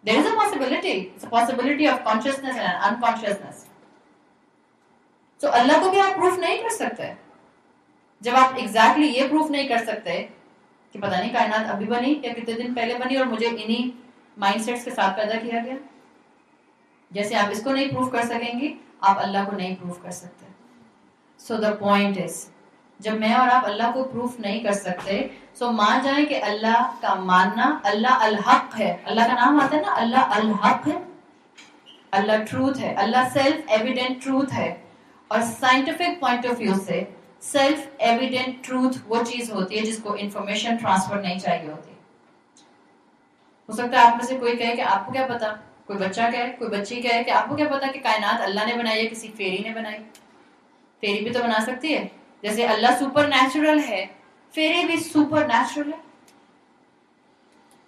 There is a possibility. It's a possibility of consciousness and unconsciousness. So اللہ کو بھی آپ پروف نہیں کر سکتے. جب آپ ایگزیکٹلی یہ پروف نہیں کر سکتے کہ پتہ نہیں کائنات ابھی بنی یا کتنے دن پہلے بنی اور مجھے انہی مائنڈ سیٹس کے ساتھ پیدا کیا گیا, جیسے آپ اس کو نہیں پروف کر سکیں گی آپ اللہ کو نہیں پروف کر سکتے. So the point is, جب میں اور آپ اللہ کو پروف نہیں کر سکتے سو مان جائیں کہ اللہ کا ماننا, اللہ الحق ہے. اللہ کا نام آتا ہے نا, اللہ الحق ہے, اللہ ٹروتھ ہے, اللہ سیلف ایویڈنٹ ٹروتھ ہے. اور سائنٹیفک پوائنٹ آف ویو سے سیلف ایویڈنٹ ٹروتھ وہ چیز ہوتی ہے جس کو انفارمیشن ٹرانسفر نہیں چاہیے ہوتی. ہو سکتا ہے آپ میں سے کوئی کہے کہ آپ کو کیا پتا, کوئی بچہ کہے, کوئی بچی کہے کہ آپ کو کیا پتا کہ کائنات اللہ نے بنائی ہے کسی فیری نے بنائی. فیری بھی تو بنا سکتی ہے, جیسے اللہ سپر نیچرل ہے فیری بھی سپر نیچرل ہے.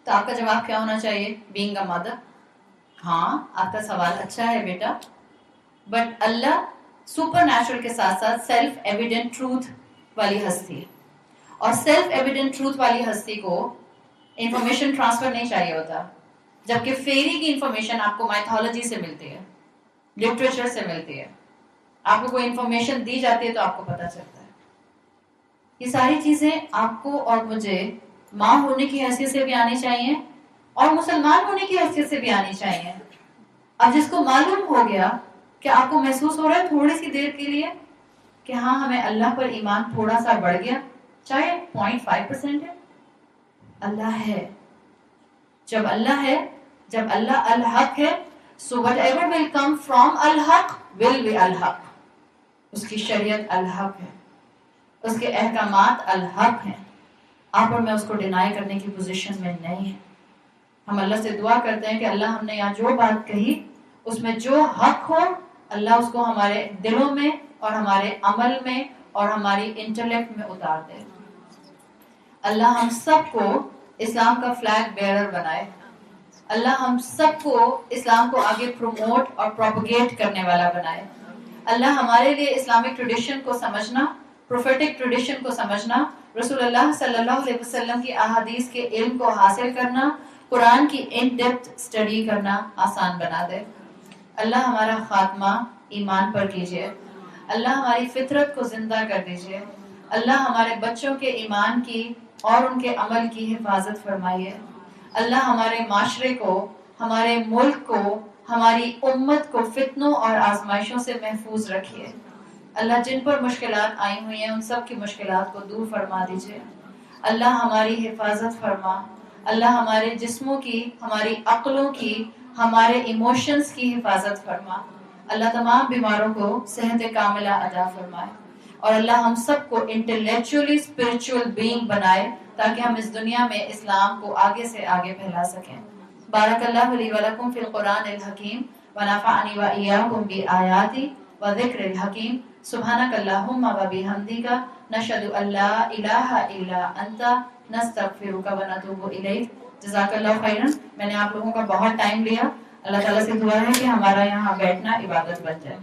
تو آپ کا جواب کیا ہونا چاہیے, بینگ اے مدر, ہاں آپ کا سوال اچھا ہے بیٹا, بٹ اللہ سپر نیچرل کے ساتھ ساتھ سیلف ایویڈنٹ ٹروتھ والی ہستی ہے, اور سیلف ایویڈنٹ ٹروتھ والی ہستی کو انفارمیشن ٹرانسفر نہیں چاہیے ہوتا, جبکہ فیری کی انفارمیشن آپ کو مائتھولوجی سے ملتی ہے, لٹریچر سے ملتی ہے. آپ کو کوئی انفارمیشن دی جاتی ہے تو آپ کو پتہ چلتا ہے. یہ ساری چیزیں آپ کو اور مجھے ماں ہونے کی حیثیت سے بھی آنی چاہیے اور مسلمان ہونے کی حیثیت سے بھی آنی چاہیے. اب جس کو معلوم ہو گیا کہ آپ کو محسوس ہو رہا ہے تھوڑی سی دیر کے لیے کہ ہاں ہمیں اللہ پر ایمان تھوڑا سا بڑھ گیا, چاہے 0.5% ہے, اللہ ہے. جب اللہ ہے, جب اللہ الحق ہے, so whatever will come from ul Haq will be الحق. اس کی شریعت الحق ہے, اس کے احکامات الحق ہیں. آپ اور میں اس کو ڈینائی کرنے کی پوزیشن میں نہیں ہیں. ہم اللہ سے دعا کرتے ہیں کہ اللہ ہم نے یہاں جو بات کہی اس میں جو حق ہو اللہ اس کو ہمارے دلوں میں اور ہمارے عمل میں اور ہماری انٹلیکٹ میں اتار دے. اللہ ہم سب کو اسلام کا فلیگ بیئرر بنائے. اللہ ہم سب کو اسلام کو آگے پروموٹ اور پروپیگیٹ کرنے والا بنائے. اللہ ہمارے لیے اسلامک ٹریڈیشن کو سمجھنا, پروفیٹک ٹریڈیشن کو سمجھنا, رسول اللہ صلی اللہ علیہ وسلم کی احادیث کے علم کو حاصل کرنا, قرآن کی ان ڈیپتھ اسٹڈی کرنا آسان بنا دے. اللہ ہمارا خاتمہ ایمان پر کیجیے. اللہ ہماری فطرت کو زندہ کر دیجیے. اللہ ہمارے بچوں کے ایمان کی اور ان کے عمل کی حفاظت فرمائیے. اللہ ہمارے معاشرے کو, ہمارے ملک کو, ہماری امت کو فتنوں اور آزمائشوں سے محفوظ رکھیے. اللہ جن پر مشکلات آئی ہوئی ہیں ان سب کی مشکلات کو دور فرما دیجیے. اللہ ہماری حفاظت فرما. اللہ ہمارے جسموں کی, ہماری عقلوں کی, ہمارے ایموشنز کی حفاظت فرما. اللہ تمام بیماروں کو صحت کاملہ عطا فرمائے. اور اللہ ہم سب کو انٹلیکچولی اسپرچول بینگ بنائے تاکہ ہم اس دنیا میں اسلام کو آگے سے آگے پھیلا سکیں. بارک اللہ لی ولکم فی القرآن الحکیم ونفعنی وإیاکم بآیاتی وذکر الحکیم. سبحانک اللہم وبحمدک نشہد ان لا الہ الا انت نستغفرک ونتوب الیک. جزاک اللہ خیرا. میں نے آپ لوگوں کا بہت ٹائم لیا. اللہ تعالیٰ سے دعا ہے کہ ہمارا یہاں بیٹھنا عبادت بن جائے.